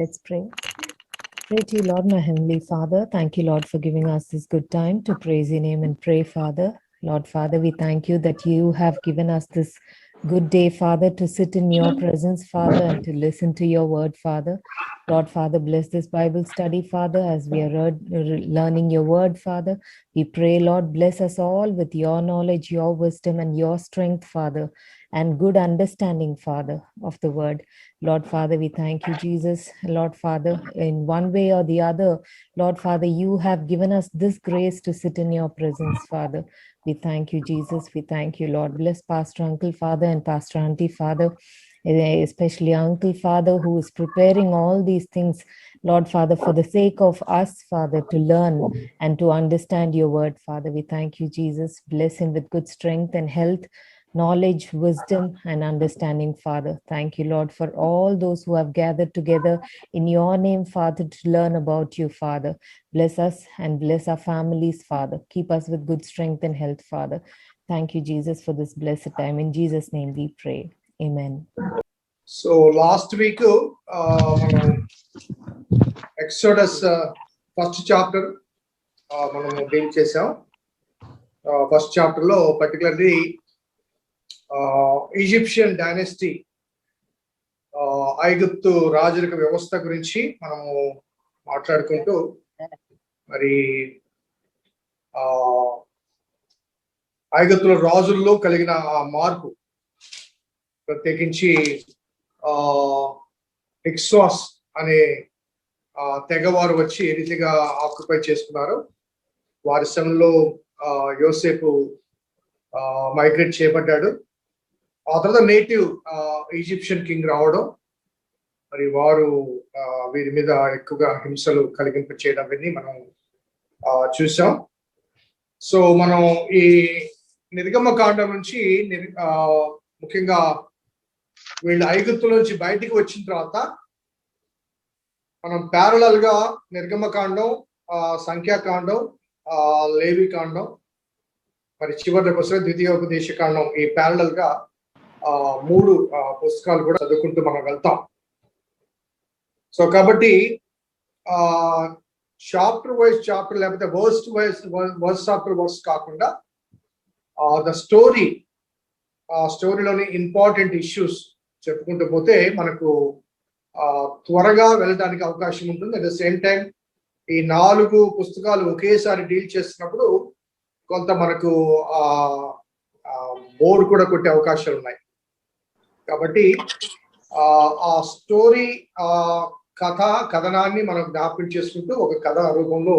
Let's pray. Pray to you, Lord, my Heavenly Father. Thank you, Lord, for giving us this good time to praise your name and pray, Father. Lord, Father, we thank you that you have given us this good day, Father, to sit in your presence, Father, and to listen to your word, Father. Lord, Father, bless this Bible study, Father, as we are learning your word, Father. We pray, Lord, bless us all with your knowledge, your wisdom, and your strength, Father, and good understanding, Father, of the word. Lord Father, we thank you, Jesus. Lord Father, in one way or the other, Lord Father, you have given us this grace to sit in your presence, Father. We thank you, Jesus. We thank you, Lord. Bless Pastor Uncle, Father, and Pastor Auntie, Father, especially Uncle, Father, who is preparing all these things, Lord Father, for the sake of us, Father, to learn and to understand your word, Father. We thank you, Jesus. Bless him with good strength and health, knowledge, wisdom, and understanding, Father. Thank you, Lord, for all those who have gathered together in your name, Father, to learn about you, Father. Bless us and bless our families, Father. Keep us with good strength and health, Father. Thank you, Jesus, for this blessed time. In Jesus' name we pray. Amen. So last week, Exodus first chapter, మనం deal చేసాం. First chapter లో particularly Egyptian dynasty, ఐగుప్తు రాజరిక వ్యవస్థ గురించి మనము మాట్లాడుకుంటూ మరి ఐగుప్తుల రాజుల్లో కలిగిన ఆ మార్పు, ప్రత్యేకించి ఇక్స్వాస్ అనే తెగవారు వచ్చి ఏ రీతిగా ఆక్యుపై చేసుకున్నారు, వారి సమయంలో యోసేపు మైగ్రేట్ చేయబడ్డాడు. ఆ తర్వాత నేటివ్ ఈజిప్షియన్ కింగ్ రావడం, మరి వారు వీరి మీద ఎక్కువగా హింసలు కలిగింప చేయడం అన్ని మనం చూసాం. సో మనం ఈ నిర్గమకాండం నుంచి ముఖ్యంగా వీళ్ళు ఐగుప్తుల నుంచి బయటికి వచ్చిన తర్వాత మనం ప్యారలల్ గా నిర్గమకాండం, సంఖ్యాకాండం, లేవికాండం, మరి చివరికి వస్తే ద్వితీయోపదేశ కాండం, ఈ ప్యారలల్ గా 3 పుస్తకాలు కూడా చదువుకుంటూ మనం వెళ్తాం. సో కాబట్టి చాప్టర్ వైజ్ చాప్టర్ లేకపోతే వర్స్ ఆఫ్టర్ వర్స్ కాకుండా ద స్టోరీ, స్టోరీలోని ఇంపార్టెంట్ ఇష్యూస్ చెప్పుకుంటూ పోతే మనకు త్వరగా వెళ్ళడానికి అవకాశం ఉంటుంది. అట్ ద సేమ్ టైం ఈ 4 పుస్తకాలు ఒకేసారి డీల్ చేస్తున్నప్పుడు కొంత మనకు బోర్ కూడా కొట్టే అవకాశాలు ఉన్నాయి. కాబట్టి ఆ స్టోరీ కథనాన్ని మనం జ్ఞాపకం చేసుకుంటూ ఒక కథ రూపంలో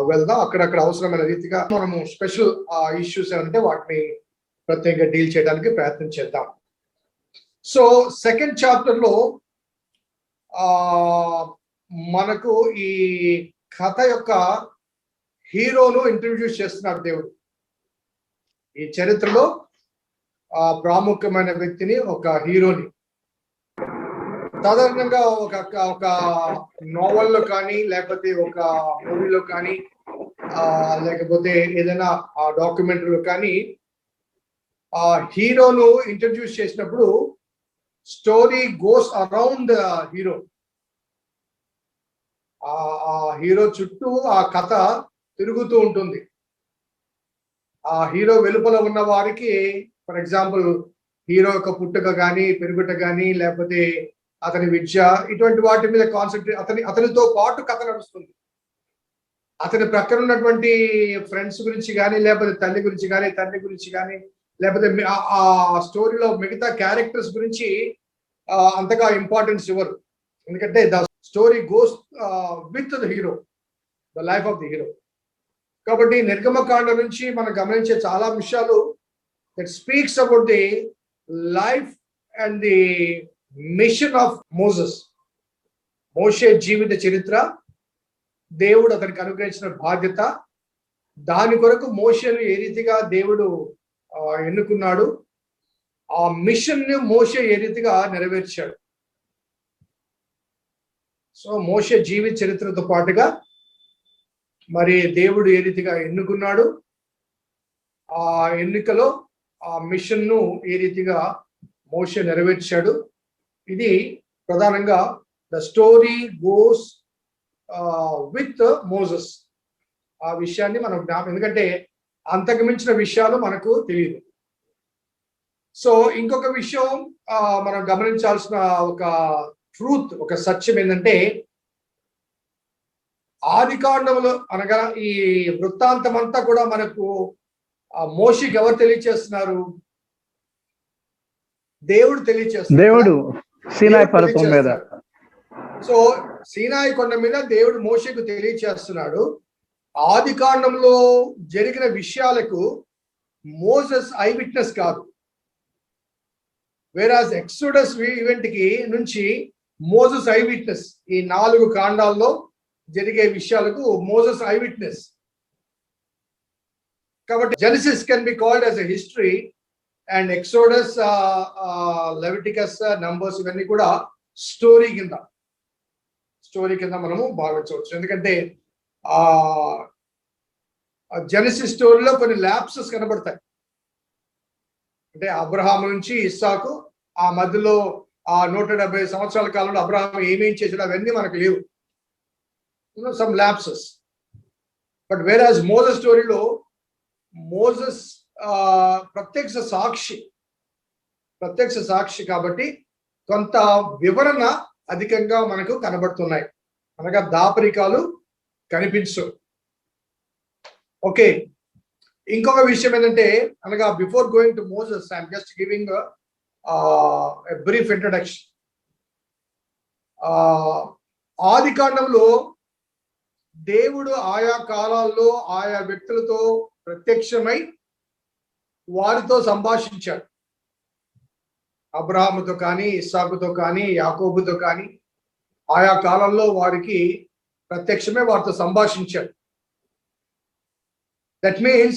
వెళ్దాం. అక్కడక్కడ అవసరమైన రీతిగా మనము స్పెషల్ ఇష్యూస్ ఏమంటే వాటిని ప్రత్యేకంగా డీల్ చేయడానికి ప్రయత్నం చేద్దాం. సో సెకండ్ చాప్టర్ లో మనకు ఈ కథ యొక్క హీరోను ఇంట్రడ్యూస్ చేస్తున్నాడు దేవుడు. ఈ చరిత్రలో ప్రాముఖ్యమైన వ్యక్తిని, ఒక హీరోని. సాధారణంగా ఒక నోవెల్లో కానీ, లేకపోతే ఒక మూవీలో కానీ, లేకపోతే ఏదైనా డాక్యుమెంటరీలో కానీ ఆ హీరోను ఇంట్రడ్యూస్ చేసినప్పుడు story goes around the hero. ఆ హీరో చుట్టూ ఆ కథ తిరుగుతూ ఉంటుంది. ఆ హీరో వెలుపల ఉన్న వారికి, ఫర్ ఎగ్జాంపుల్ హీరో యొక్క పుట్టుక కానీ, పెరుగుట కానీ, లేకపోతే అతని విద్య, ఇటువంటి వాటి మీద కాన్సన్ట్రేట్, అతనితో పాటు కథ నడుస్తుంది. అతని ప్రక్కన ఉన్నటువంటి ఫ్రెండ్స్ గురించి కానీ, లేకపోతే తల్లి గురించి కానీ, తండ్రి గురించి కానీ, లేకపోతే ఆ స్టోరీలో మిగతా క్యారెక్టర్స్ గురించి అంతగా ఇంపార్టెన్స్ ఇవ్వరు. ఎందుకంటే the story goes with the hero, the life of the hero. కాబట్టి నిర్గమకాండ నుంచి మనం గమనించే చాలా విషయాలు that speaks about the life and the mission of Moses. మోషే జీవిత చరిత్ర, దేవుడు అతనికి అనుగ్రహించిన బాధ్యత, దాని కొరకు మోషేను ఏ రీతిగా దేవుడు ఎన్నుకున్నాడు, ఆ మిషన్ ని మోషే ఏ రీతిగా నెరవేర్చాడు. సో మోషే జీవిత చరిత్రతో పాటుగా మరి దేవుడు ఏ రీతిగా ఎన్నుకున్నాడు, ఆ ఎన్నికలో ఆ మిషన్ ను ఏ రీతిగా మోషే నెరవేర్చాడు, ఇది ప్రధానంగా the story goes with Moses. ఆ విషయాన్ని మనం ఎందుకంటే అంతకు మించిన విషయాలు మనకు తెలియదు. సో ఇంకొక విషయం మనం గమనించాల్సిన ఒక ట్రూత్, ఒక సత్యం ఏంటంటే, ఆది కాండంలో అనగా ఈ వృత్తాంతం అంతా కూడా మనకు మోషేకి ఎవరు తెలియచేస్తున్నారు? దేవుడు తెలియచేస్తున్నారు. దేవుడు సీనాయి పర్వతం మీద. సో సీనాయి కొండ మీద దేవుడు మోషేకు తెలియచేస్తున్నాడు. ఆది కాండంలో జరిగిన విషయాలకు మోసెస్ ఐ విట్నెస్ కాదు. వేరాజ్ ఎక్సోడస్ ఈవెంట్ కి నుంచి మోసెస్ ఐ విట్నెస్. ఈ 4 కాండాల్లో జరిగే విషయాలకు మోసెస్ ఐ విట్నెస్. కాబట్టి Genesis can be called as a history and exodus, Leviticus, numbers ఇవన్నీ కూడా స్టోరీ కింద మనము భావించవచ్చు. ఎందుకంటే జెనసిస్ స్టోరీలో కొన్ని ల్యాప్సెస్ కనబడతాయి. అంటే అబ్రహాము నుంచి ఇస్సాకు ఆ మధ్యలో 170 సంవత్సరాల కాలంలో అబ్రహాం ఏమేం చేశాడు అవన్నీ మనకు లేవు. Some lapses. But whereas Moses స్టోరీలో మోసెస్ ప్రత్యక్ష సాక్షి కాబట్టి కొంత వివరణ అధికంగా మనకు కనబడుతున్నాయి, అనగా దాపరికాలు కనిపించవు. ఓకే, ఇంకొక విషయం ఏంటంటే, అనగా before going to Moses I'm just giving a brief introduction. ఆది కాండంలో దేవుడు ఆయా కాలాల్లో ఆయా వ్యక్తులతో ప్రత్యక్షమై వారితో సంభాషించాడు. అబ్రహాముతో కానీ, ఇస్సాకుతో కానీ, యాకోబుతో కానీ ఆయా కాలంలో వారికి ప్రత్యక్షమే వారితో సంభాషించాడు. That means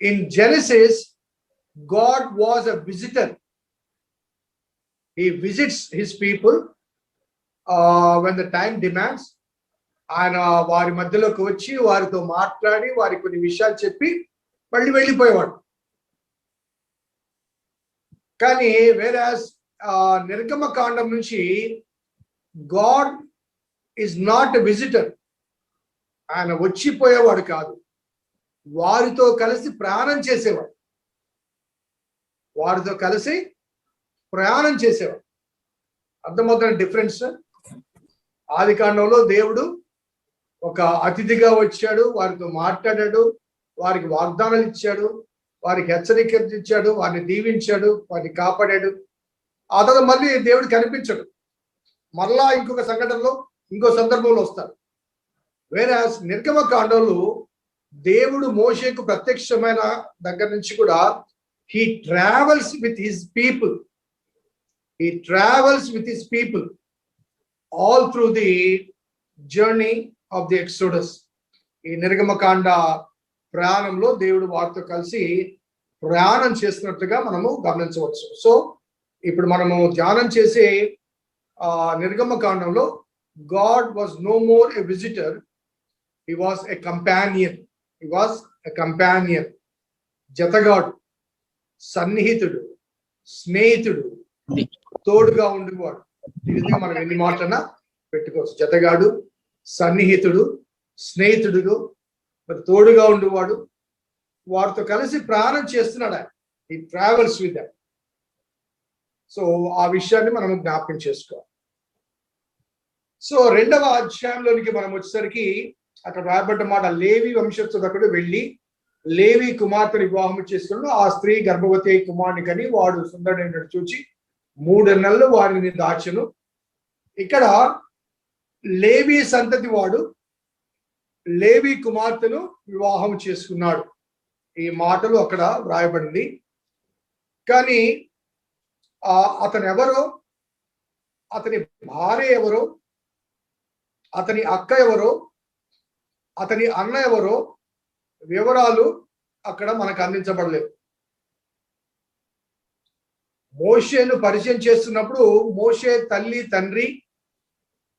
in Genesis, God was a visitor. He visits his people when the time demands. ఆయన వారి మధ్యలోకి వచ్చి వారితో మాట్లాడి వారికి కొన్ని విషయాలు చెప్పి మళ్ళీ వెళ్ళిపోయేవాడు. కానీ వేరాజ్ నిర్గమ కాండం నుంచి God is not a visitor. ఆయన వచ్చిపోయేవాడు కాదు, వారితో కలిసి ప్రయాణం చేసేవాడు. అర్థమవుతున్న డిఫరెన్స్. ఆది కాండంలో దేవుడు ఒక అతిథిగా వచ్చాడు, వారితో మాట్లాడాడు, వారికి వాగ్దానాలు ఇచ్చాడు, వారికి హెచ్చరికలు ఇచ్చాడు, వారిని దీవించాడు, వారిని కాపాడాడు. ఆ తర్వాత మళ్ళీ దేవుడు కనిపించాడు. మరలా ఇంకొక సంఘటనలో ఇంకో సందర్భంలో వస్తాడు. వేరే నిర్గమ కాండంలో దేవుడు మోషేకు ప్రత్యక్షమైన దగ్గర నుంచి కూడా he travels with his people all through the journey of the Exodus. ఈ నిర్గమకాండ ప్రయాణంలో దేవుడు వారితో కలిసి ప్రయాణం చేస్తున్నట్లుగా మనము గమనించవచ్చు. సో ఇప్పుడు మనము ధ్యానం చేసే నిర్గమకాండంలో God was no more a visitor, he was a companion. జతగాడు, సన్నిహితుడు, స్నేహితుడు, తోడుగా ఉండేవాడు. ఈ విధంగా మనం ఎన్ని మాటలన్నా పెట్టుకోవచ్చు. జతగాడు, సన్నిహితుడు, స్నేహితుడు, మరి తోడుగా ఉండేవాడు, వారితో కలిసి ప్రయాణం చేస్తున్నాడు ఆయన. ఈ ట్రావెల్స్ విత్ దెమ్. సో ఆ విషయాన్ని మనం జ్ఞాపకం చేసుకోవాలి. సో 2వ అధ్యాయంలోనికి మనం వచ్చేసరికి అక్కడ రాయబడ్డ మాట, లేవి వంశస్థుడొకడు వెళ్ళి లేవి కుమార్తెను వివాహం చేసుకున్నాడు. ఆ స్త్రీ గర్భవతి కుమారుని కని వాడు సుందరుడైనట్టు చూచి 3 నెలలు వారిని దాచెను. ఇక్కడ లేవి సంతతి వాడు లేవి కుమార్తెను వివాహం చేసుకున్నాడు. ఈ మాటలు అక్కడ వ్రాయబడింది. కానీ అతను ఎవరో, అతని భార్య ఎవరో, అతని అక్క ఎవరో, అతని అన్న ఎవరో వివరాలు అక్కడ మనకు అందించబడలేదు. మోషేను పరిచయం చేస్తున్నప్పుడు మోషే తల్లి, తండ్రి,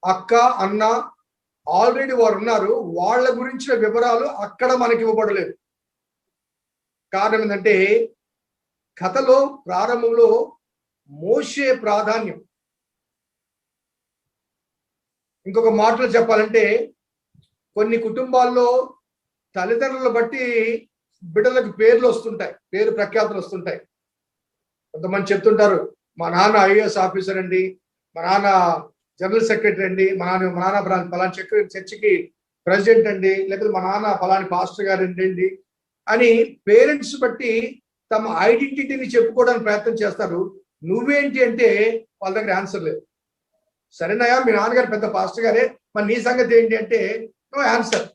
అక్క, అన్న ఆల్రెడీ వారు ఉన్నారు. వాళ్ళ గురించిన వివరాలు అక్కడ మనకి ఇవ్వబడలేదు. కారణం ఏంటంటే కథలో ప్రారంభంలో మోషే ప్రాధాన్యం. ఇంకొక మాటలో చెప్పాలంటే కొన్ని కుటుంబాల్లో తల్లిదండ్రులను బట్టి బిడ్డలకు పేర్లు వస్తుంటాయి, పేరు ప్రఖ్యాతులు వస్తుంటాయి. కొంతమంది చెప్తుంటారు, మా నాన్న ఐఏఎస్ ఆఫీసర్ అండి, మా నాన్న జనరల్ సెక్రటరీ అండి, మా నాన్న పలానా చర్చికి ప్రెసిడెంట్ అండి, లేకపోతే మా నాన్న పలాని పాస్టర్ గారు అండి అని పేరెంట్స్ బట్టి తమ ఐడెంటిటీని చెప్పుకోవడానికి ప్రయత్నం చేస్తారు. నువ్వేంటి అంటే వాళ్ళ దగ్గర ఆన్సర్ లేదు. సరేనయ్యా, మీ నాన్నగారు పెద్ద పాస్టర్ గారే, మరి నీ సంగతి ఏంటి అంటే నో ఆన్సర్.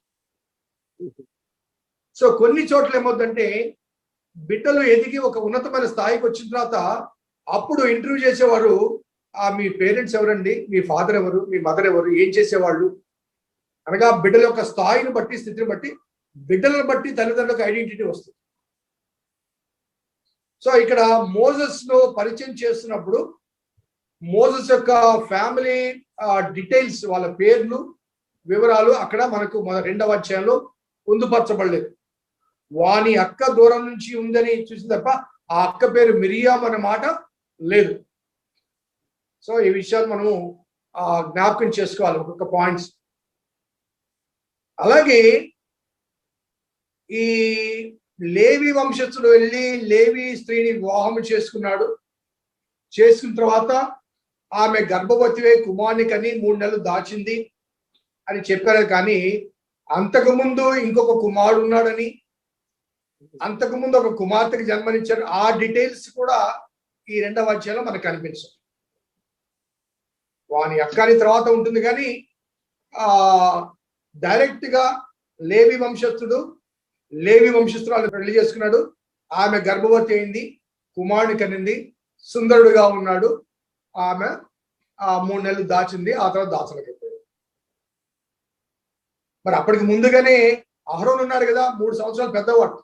సో కొన్ని చోట్ల ఏమవుతుందంటే బిడ్డలు ఎదిగి ఒక ఉన్నతమైన స్థాయికి వచ్చిన తర్వాత అప్పుడు ఇంటర్వ్యూ చేసేవారు, మీ పేరెంట్స్ ఎవరండి, మీ ఫాదర్ ఎవరు, మీ మదర్ ఎవరు, ఏం చేసేవాళ్ళు అనగా బిడ్డల యొక్క స్థాయిని బట్టి, స్థితిని బట్టి, బిడ్డలను బట్టి తల్లిదండ్రులకు ఐడెంటిటీ వస్తుంది. సో ఇక్కడ మోసెస్ ను పరిచయం చేస్తున్నప్పుడు మోసెస్ యొక్క ఫ్యామిలీ డీటెయిల్స్, వాళ్ళ పేర్లు, వివరాలు అక్కడ మనకు 2వ అధ్యాయంలో పొందుపరచబడలేదు. వాని అక్క దూరం నుంచి ఉందని చూసిన తప్ప ఆ అక్క పేరు మిరియాం అనే మాట లేదు. సో ఈ విషయాలు మనము జ్ఞాపకం చేసుకోవాలి, ఒక్కొక్క పాయింట్స్. అలాగే ఈ లేవి వంశస్థుడు వెళ్ళి లేవి స్త్రీని వివాహం చేసుకున్నాడు. చేసుకున్న తర్వాత ఆమె గర్భవతివే కుమారుని కని 3 నెలలు దాచింది అని చెప్పారు. కానీ అంతకుముందు ఇంకొక కుమారుడు ఉన్నాడని, అంతకుముందు ఒక కుమార్తెకి జన్మనిచ్చారు. ఆ డీటెయిల్స్ కూడా ఈ 2వ అధ్యాయంలో మనకు కనిపించవు. వాని అక్కని తర్వాత ఉంటుంది కానీ డైరెక్ట్ గా లేవి వంశస్థురాలు పెళ్లి చేసుకున్నాడు. ఆమె గర్భవతి అయింది, కుమారుని కనింది, సుందరుడుగా ఉన్నాడు. ఆమె 3 నెలలు దాచింది, ఆ తర్వాత దాచలకి. మరి అప్పటికి ముందుగానే అహరోన్ ఉన్నాడు కదా, 3 సంవత్సరాలు పెద్దవాడు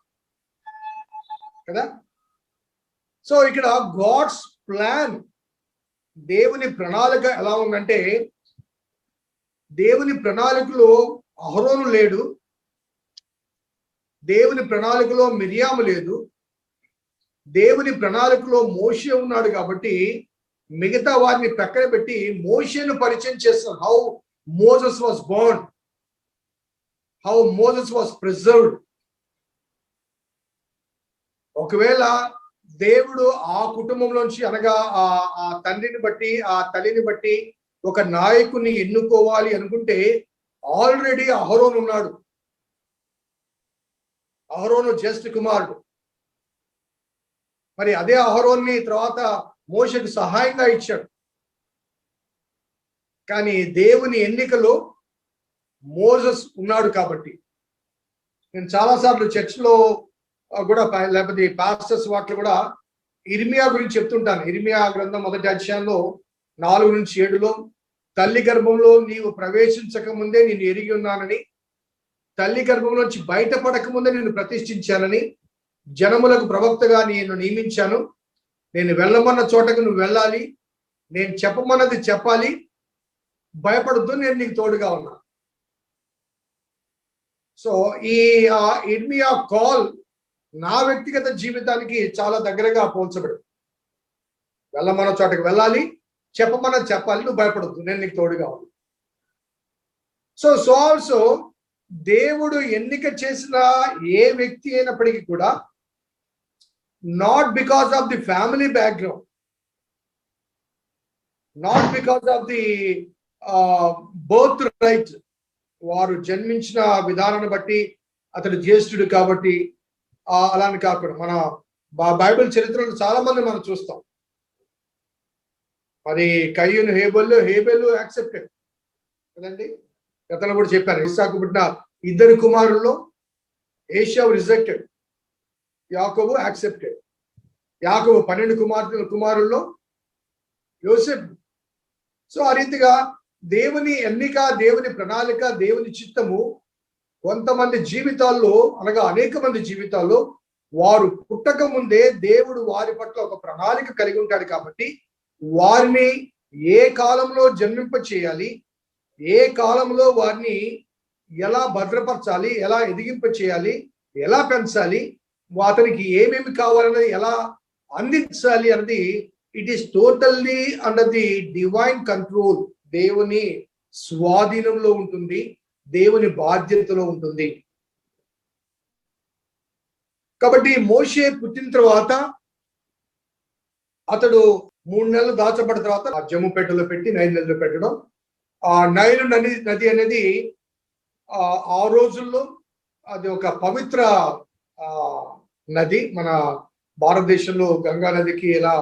కదా. సో ఇక్కడ గాడ్స్ ప్లాన్, దేవుని ప్రణాళిక ఎలా ఉందంటే, దేవుని ప్రణాళికలో అహరోను లేడు, దేవుని ప్రణాళికలో మిరియాము లేదు, దేవుని ప్రణాళికలో మోషే ఉన్నాడు. కాబట్టి మిగతా వారిని పక్కన పెట్టి మోషేను పరిచయం చేస్తున్నారు. How Moses was Born, how Moses was preserved. ఒకవేళ దేవుడు ఆ కుటుంబంలోంచి అనగా ఆ తండ్రిని బట్టి, ఆ తల్లిని బట్టి ఒక నాయకుని ఎన్నుకోవాలి అనుకుంటే ఆల్రెడీ అహరోను ఉన్నాడు. అహరోను జస్ట్ కుమారుడు. మరి అదే అహరోన్ని తర్వాత మోషేకు సహాయంగా ఇచ్చాడు. కానీ దేవుని ఎన్నికలో మోసెస్ ఉన్నాడు. కాబట్టి నేను చాలాసార్లు చర్చ్లో కూడా, లేకపోతే పాస్టర్స్ వాటిలో కూడా ఇర్మియా గురించి చెప్తుంటాను. ఇర్మియా గ్రంథం 1వ అధ్యాయంలో 4 నుంచి 7లో తల్లి గర్భంలో నీవు ప్రవేశించక ముందే నేను ఎరిగి ఉన్నానని, తల్లి గర్భంలోంచి బయటపడక ముందే నేను ప్రతిష్ఠించానని, జనములకు ప్రవక్తగా నేను నియమించాను, నేను వెళ్ళమన్న చోటకు నువ్వు వెళ్ళాలి, నేను చెప్పమన్నది చెప్పాలి, భయపడద్దు, నేను నీకు తోడుగా ఉన్నా. సో ఈ ఇర్మియా కాల్ నా వ్యక్తిగత జీవితానికి చాలా దగ్గరగా పోల్చబడి, వెళ్ళమన్న చోటకి వెళ్ళాలి, చెప్పమన్నది చెప్పాలి, నువ్వు భయపడద్దు, నేను నీకు తోడుగా ఉన్నా. సో ఆల్సో దేవుడు ఎన్నిక చేసిన ఏ వ్యక్తి అయినప్పటికీ కూడా not because of the family background, not because of the birth right, వారు జన్మించిన విధానాన్ని బట్టి అతడు జ్యేష్ఠుడు కాబట్టి అలాని కాకుండా, మన బైబిల్ చరిత్రలో చాలా మంది మనం చూస్తాం. మరి కయ్యూను హేబెలు యాక్సెప్టెడ్ కదండి. గతంలో కూడా చెప్పారు, ఇస్సాకు పుట్టిన 2 కుమారుల్లో ఏశావు రిజెక్టెడ్, యాకోబు యాక్సెప్టెడ్. యాకోబు 12 కుమారుల్లో యోసెఫ్. సో ఆ రీతిగా దేవుని ఎన్నిక, దేవుని ప్రణాళిక, దేవుని చిత్తము కొంతమంది జీవితాల్లో, అనగా అనేక మంది జీవితాల్లో వారు పుట్టక ముందే దేవుడు వారి పట్ల ఒక ప్రణాళిక కలిగి ఉంటాడు. కాబట్టి వారిని ఏ కాలంలో జన్మింప చేయాలి, ఏ కాలంలో వారిని ఎలా భద్రపరచాలి, ఎలా ఎదిగింప చేయాలి, ఎలా పెంచాలి, అతనికి ఏమేమి కావాలన్నది ఎలా అందించాలి అన్నది it is totally under the divine control, దేవుని స్వాధీనంలో ఉంటుంది, దేవుని బాధ్యతలో ఉంటుంది. కాబట్టి మోషే పుట్టిన తర్వాత అతడు 3 నెలలు దాచబడిన తర్వాత ఆ జమ్ము పెట్టెలో పెట్టి నైలు నదిలో పెట్టడం. ఆ నైలు నది అనేది ఆ రోజుల్లో అది ఒక పవిత్ర నది. మన భారతదేశంలో గంగా నదికి ఎలా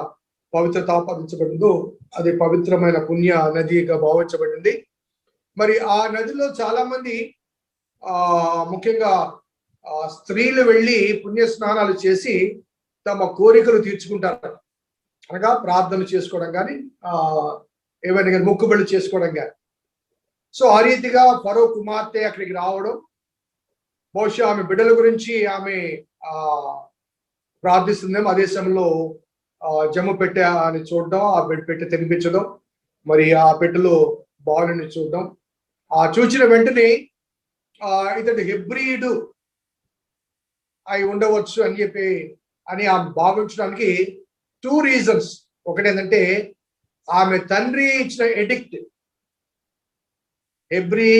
పవిత్రత ఆపాదించబడిందో అది పవిత్రమైన పుణ్య నదిగా భావించబడింది. మరి ఆ నదిలో చాలా మంది ముఖ్యంగా స్త్రీలు వెళ్ళి పుణ్య స్నానాలు చేసి తమ కోరికలు తీర్చుకుంటారు. అనగా ప్రార్థనలు చేసుకోవడం కానీ ఏమైనా కానీ మొక్కుబళ్ళు చేసుకోవడం కానీ. సో ఆ రీతిగా ఫరో కుమార్తె అక్కడికి రావడం, బహుశా ఆమె బిడ్డల గురించి ఆమె ప్రార్థిస్తుందేమో. అదే సమయంలో జమ్ము పెట్టె అని చూడడం, ఆ పెట్టె తినిపించడం, మరి ఆ పెట్టెలో బాలుని చూడడం. చూసిన వెంటనే ఇతడు హెబ్రీయుడు అయి ఉండవచ్చు అని చెప్పి ఆమె భావించడానికి 2 రీజన్స్. ఒకటేంటంటే ఆమె తండ్రి ఇచ్చిన ఎడిక్ట్, హెబ్రీ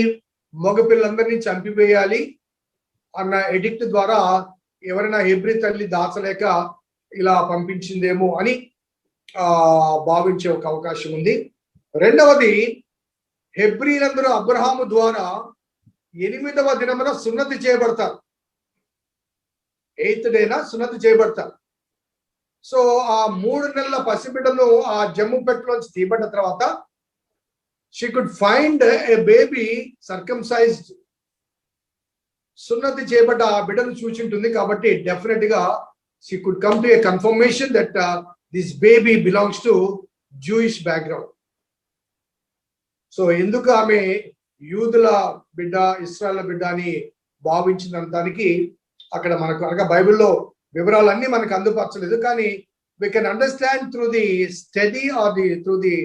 మగపిల్లలందరినీ చంపివేయాలి అన్న ఎడిక్ట్ ద్వారా ఎవరైనా హెబ్రీ తల్లి దాచలేక ఇలా పంపించిందేమో అని భావించే ఒక అవకాశం ఉంది. రెండవది, హెబ్రీలందరూ అబ్రహాము ద్వారా 8వ దినమున సున్నతి చేయబడతారు. 8th డేన సున్నతి చేయబడతారు. సో ఆ 3 నెలల పసిబిడ్డను ఆ జమ్ము పెట్టెలోంచి తీయబడ్డ తర్వాత she could find a baby circumcised, సున్నతి చేయబడ్డ ఆ బిడ్డను చూచింటుంది. కాబట్టి డెఫినెట్ గా she could come to a confirmation that this baby belongs to Jewish background. So ఎందుకు ఆమె యూదుల బిడ్డ, ఇశ్రాయేలు బిడ్డ అని భావించినంతానికి అక్కడ మనకు అనగా బైబిల్లో వివరాలన్నీ మనకు అందుపరచలేదు. కానీ we can understand through the study or through the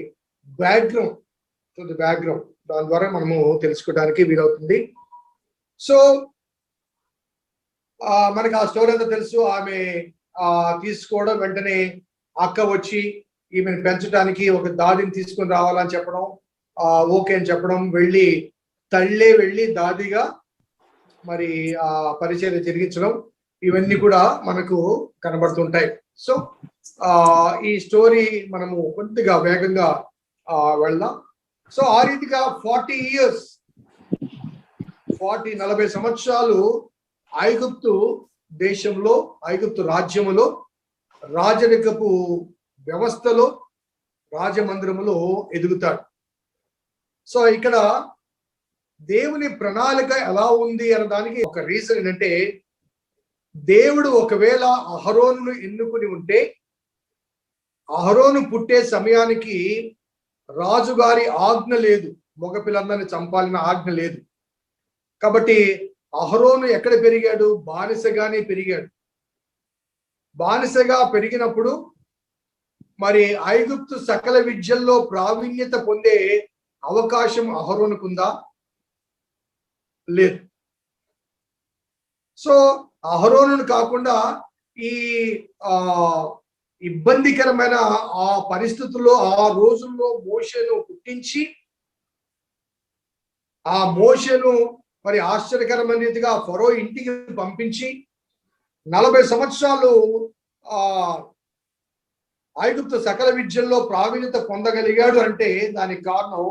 background, దాని ద్వారా మనము తెలుసుకోవడానికి వీలవుతుంది. సో మనకు ఆ స్టోరీ అంతా తెలుసు. ఆమె తీసుకోవడం, వెంటనే అక్క వచ్చి ఈమెను పెంచడానికి ఒక దాదిని తీసుకొని రావాలని చెప్పడం, ఓకే అని చెప్పడం, వెళ్ళి దాదిగా మరి ఆ పరిచయం జరిగించడం, ఇవన్నీ కూడా మనకు కనబడుతుంటాయి. సో ఈ స్టోరీ మనము కొద్దిగా వేగంగా వెళ్దాం. సో ఆ రీతిగా 40 సంవత్సరాలు ఐగుప్తు దేశంలో, ఐగుప్తు రాజ్యములో, రాజరికపు వ్యవస్థలో, రాజమందిరములో ఎదుగుతాడు. సో ఇక్కడ దేవుని ప్రణాళిక ఎలా ఉంది అన్నదానికి ఒక రీజన్ ఏంటంటే, దేవుడు ఒకవేళ అహరోనును ఎన్నుకుని ఉంటే, అహరోను పుట్టే సమయానికి రాజుగారి ఆజ్ఞ లేదు, మగపిల్లందరిని చంపాలని ఆజ్ఞ లేదు. కాబట్టి అహరోను ఎక్కడ పెరిగాడు? బానిసగానే పెరిగాడు. బానిసగా పెరిగినప్పుడు మరి ఐగుప్తు సకల విద్యల్లో ప్రావీణ్యత పొందే అవకాశం అహరోనుకుందా? లేదు. సో అహరోనును కాకుండా ఈ ఇబ్బందికరమైన ఆ పరిస్థితుల్లో, ఆ రోజుల్లో మోషేను పుట్టించి, ఆ మోషేను మరి ఆశ్చర్యకరమైన రీతిగా ఫరో ఇంటికి పంపించి 40 సంవత్సరాలు ఐగుప్తు సకల విద్యల్లో ప్రావీణ్యత పొందగలిగాడు అంటే దానికి కారణం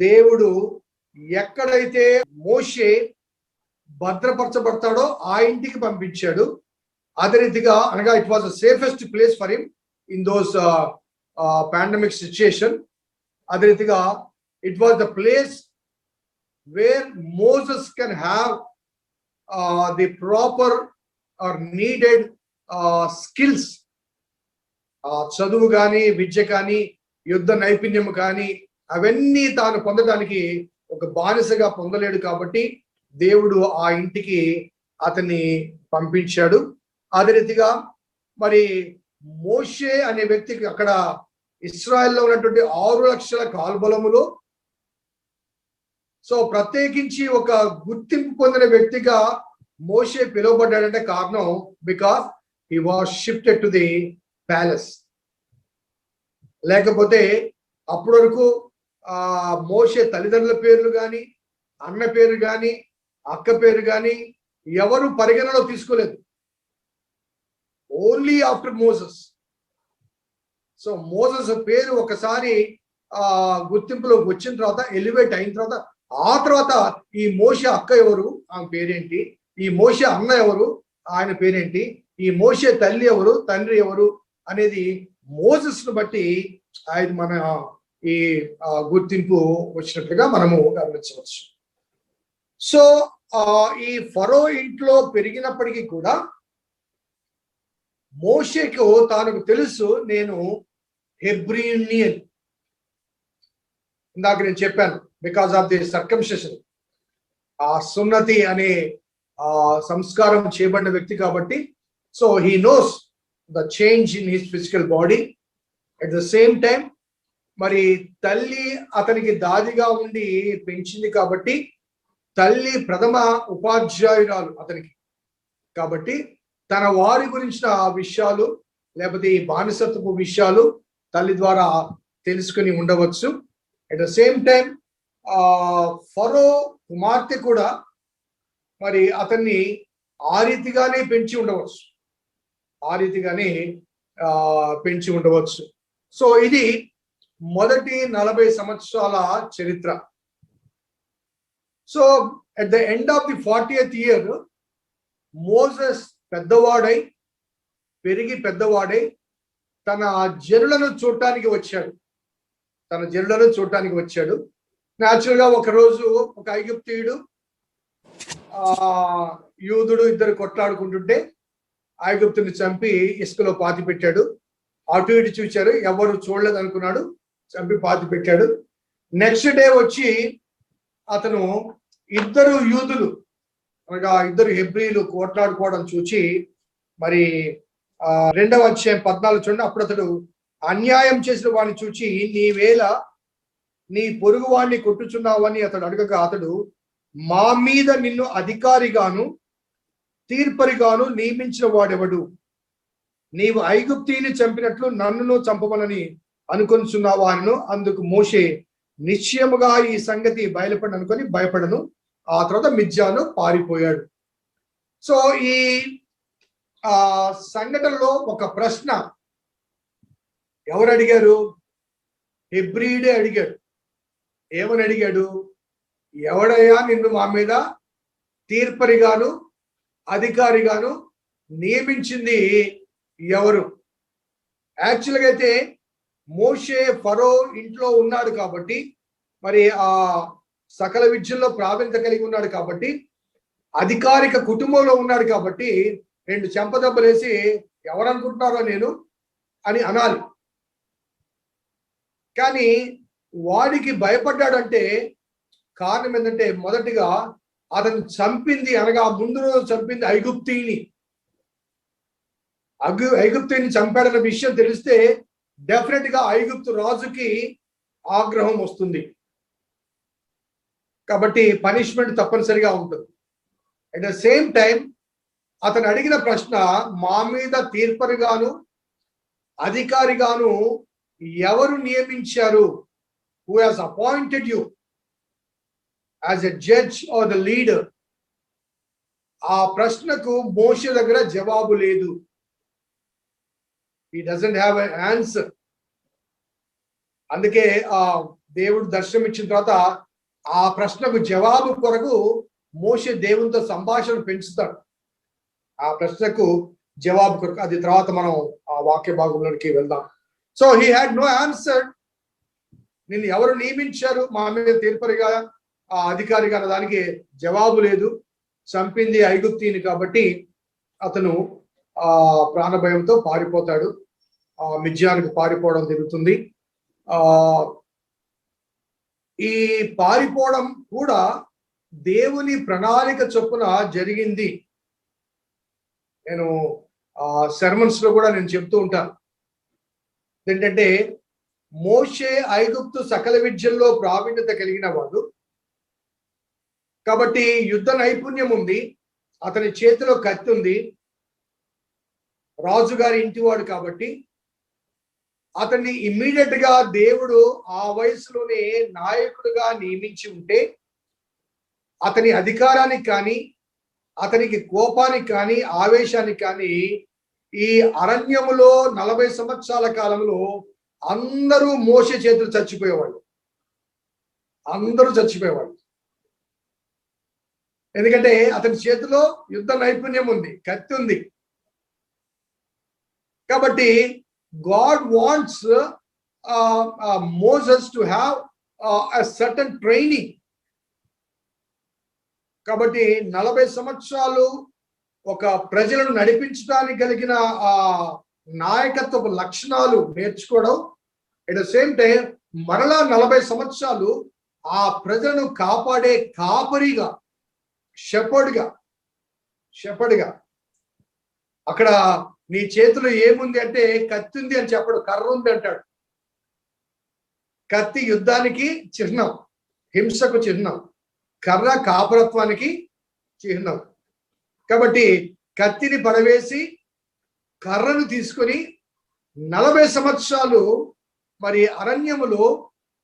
దేవుడు ఎక్కడైతే మోషే భద్రపరచబడతాడో ఆ ఇంటికి పంపించాడు. అదే రీతిగా అనగా it was the safest place for him in those pandemic situation. అదే రీతిగా it was the place where Moses can have the proper or needed skills. చదువు కానీ, విద్య కానీ, యుద్ధ నైపుణ్యం కానీ అవన్నీ తాను పొందడానికి ఒక బానిసగా పొందలేడు. కాబట్టి దేవుడు ఆ ఇంటికి అతన్ని పంపించాడు. అదే రీతిగా మరి మోషే అనే వ్యక్తికి అక్కడ ఇశ్రాయేల్లో ఉన్నటువంటి 6 లక్షల కాల్బలములో సో ప్రత్యేకించి ఒక గుర్తింపు పొందిన వ్యక్తిగా మోషే పిలువబడ్డాడంటే కారణం because he was shifted to the palace. లేకపోతే అప్పటి వరకు మోషే తల్లిదండ్రుల పేర్లు కానీ, అన్న పేరు కానీ, అక్క పేరు కానీ ఎవరు పరిగణలో తీసుకోలేదు. Only after Moses. So Moses పేరు ఒకసారి గుర్తింపులోకి వచ్చిన తర్వాత, ఎలివేట్ అయిన తర్వాత, ఆ తర్వాత ఈ మోషే అక్క ఎవరు, ఆమె పేరేంటి, ఈ మోషే అన్న ఎవరు, ఆయన పేరేంటి, ఈ మోషే తల్లి ఎవరు, తండ్రి ఎవరు అనేది మోసెస్ ను బట్టి ఆయన మన ఈ గుర్తింపు వచ్చినట్లుగా మనము గమనించవచ్చు. సో ఈ ఫరో ఇంట్లో పెరిగినప్పటికీ కూడా మోషేకు తానుకు తెలుసు నేను హెబ్రీయుని అని. ఇందాక నేను చెప్పాను, బికాస్ ఆఫ్ ది సర్కంసెషన్, ఆ సున్నతి అనే సంస్కారం చేయబడిన వ్యక్తి కాబట్టి, so he knows the change in his physical body. At the same time మరి తల్లి అతనికి దాదిగా ఉండి పెంచింది కాబట్టి, తల్లి ప్రథమ ఉపాధ్యాయురాలు అతనికి కాబట్టి, తన వారి గురించిన విషయాలు లేకపోతే ఈ బానిసత్వపు విషయాలు తల్లి ద్వారా తెలుసుకుని ఉండవచ్చు. అట్ ద సేమ్ టైం ఫరో కుమార్తె కూడా మరి అతన్ని ఆ రీతిగానే పెంచి ఉండవచ్చు, ఆ రీతిగానే పెంచి ఉండవచ్చు. సో ఇది మొదటి 40 సంవత్సరాల చరిత్ర. So at the end of the 40th year Moses పెద్దవాడై పెద్దవాడై తన జనులను చూడటానికి వచ్చాడు. న్యాచురల్ గా ఒకరోజు ఒక ఐగుప్తీయుడు యూదుడు ఇద్దరు కొట్లాడుకుంటుంటే ఐగుప్తుని చంపి ఇసుకలో పాతి పెట్టాడు. అటు ఇటు చూశారు, ఎవరు చూడలేదు అనుకున్నాడు, చంపి పాతి పెట్టాడు. నెక్స్ట్ డే వచ్చి అతను ఇద్దరు యూదులు అనగా ఇద్దరు హెబ్రీలు కొట్లాడుకోవడం చూచి మరి 2వ అధ్యాయం 14 చూడండి. అప్పుడు అతడు అన్యాయం చేసిన వాడిని చూచి నీవేళ నీ పొరుగు వాడిని కొట్టుచున్నావని అతడు అడగగా, అతడు మా మీద నిన్ను అధికారిగాను తీర్పరిగాను నియమించిన వాడెవడు, నీవు ఐగుప్తీని చంపినట్లు నన్నును చంపమనని అనుకొనిచున్నావా అను. అందుకు మోషే నిశ్చయముగా ఈ సంగతి బయలుపడి అనుకొని భయపడను. ఆ తర్వాత మిద్యాను పారిపోయాడు. సో ఈ సంఘటనలో ఒక ప్రశ్న ఎవరు అడిగారు? హెబ్రీయుడే అడిగాడు. ఏమని అడిగాడు? ఎవడయ్యా నిన్ను మా మీద తీర్పరిగాను అధికారిగాను నియమించింది ఎవరు? యాక్చువల్గా అయితే మోషే ఫరో ఇంట్లో ఉన్నాడు కాబట్టి, మరి ఆ సకల విద్యల్లో ప్రావీణ్యత కలిగి ఉన్నాడు కాబట్టి, అధికారిక కుటుంబంలో ఉన్నాడు కాబట్టి 2 చెంపదెబ్బలేసి ఎవరనుకుంటున్నారో నేను అని అనాలి. కానీ వాడికి భయపడ్డాడంటే కారణం ఏంటంటే, మొదటిగా అతను చంపింది అనగా ముందు రోజు చంపింది ఐగుప్తీని చంపాడన్న విషయం తెలిస్తే డెఫినెట్ గా ఐగుప్తు రాజుకి ఆగ్రహం వస్తుంది. కాబట్టి పనిష్మెంట్ తప్పనిసరిగా ఉంటుంది. అట్ ద సేమ్ టైం అతను అడిగిన ప్రశ్న, మా మీద తీర్పరిగాను అధికారిగాను ఎవరు నియమించారు? Who has appointed you as a judge or the leader? ఆ ప్రశ్నకు మోషే దగ్గర జవాబు లేదు. he doesn't have an answer. అందుకే దేవుడు దర్శనం ఇచ్చిన తర్వాత ఆ ప్రశ్నకు జవాబు కొరకు మోషే దేవునితో సంభాషణ పెంచుతాడు. ఆ ప్రశ్నకు జవాబు కొరకు అది తర్వాత మనం ఆ వాక్య భాగంలోకి వెళ్దాం. So he had no answer. నిన్ను ఎవరు నియమించారు మా మీద తీర్పరిగా అధికారిగా అన్న దానికి జవాబు లేదు. చంపింది ఐగుప్తీని కాబట్టి అతను ప్రాణభయంతో పారిపోతాడు. మిద్యానికి పారిపోవడం జరుగుతుంది. ఈ పారిపోవడం కూడా దేవుని ప్రణాళిక చొప్పున జరిగింది. నేను సెర్మన్స్ లో కూడా నేను చెప్తూ ఉంటాను ఏంటంటే, మోషే ఐగుప్తు సకల విద్యల్లో ప్రావీణ్యత కలిగిన వాడు కాబట్టి, యుద్ధ నైపుణ్యం ఉంది, అతని చేతిలో కత్తి ఉంది, రాజుగారి ఇంటివాడు కాబట్టి అతన్ని ఇమ్మీడియట్ గా దేవుడు ఆ వయసులోనే నాయకుడిగా నియమించి ఉంటే అతని అధికారానికి కానీ అతనికి కోపానికి కానీ ఆవేశానికి కానీ ఈ అరణ్యములో 40 సంవత్సరాల కాలంలో అందరూ మోషే చేతులు చచ్చిపోయేవాళ్ళు. అందరూ చచ్చిపోయేవాళ్ళు. ఎందుకంటే అతని చేతిలో యుద్ధ నైపుణ్యం ఉంది, కత్తి ఉంది. కాబట్టి God wants Moses to have a certain training. కాబట్టి 40 సంవత్సరాలు ఒక ప్రజలను నడిపించడానికి కలిగిన ఆ నాయకత్వపు లక్షణాలు నేర్చుకోవడం, ఎట్ ద సేమ్ టైం మరలా 40 సంవత్సరాలు ఆ ప్రజలను కాపాడే కాపరిగా, షెపర్డ్గా అక్కడ నీ చేతిలో ఏముంది అంటే కత్తి ఉంది అని చెప్పడు, కర్ర ఉంది అంటాడు. కత్తి యుద్ధానికి చిహ్నం, హింసకు చిహ్నం. కర్ర కాపరత్వానికి చిహ్నం. కాబట్టి కత్తిని పడవేసి కర్రను తీసుకొని 40 సంవత్సరాలు మరి అరణ్యములో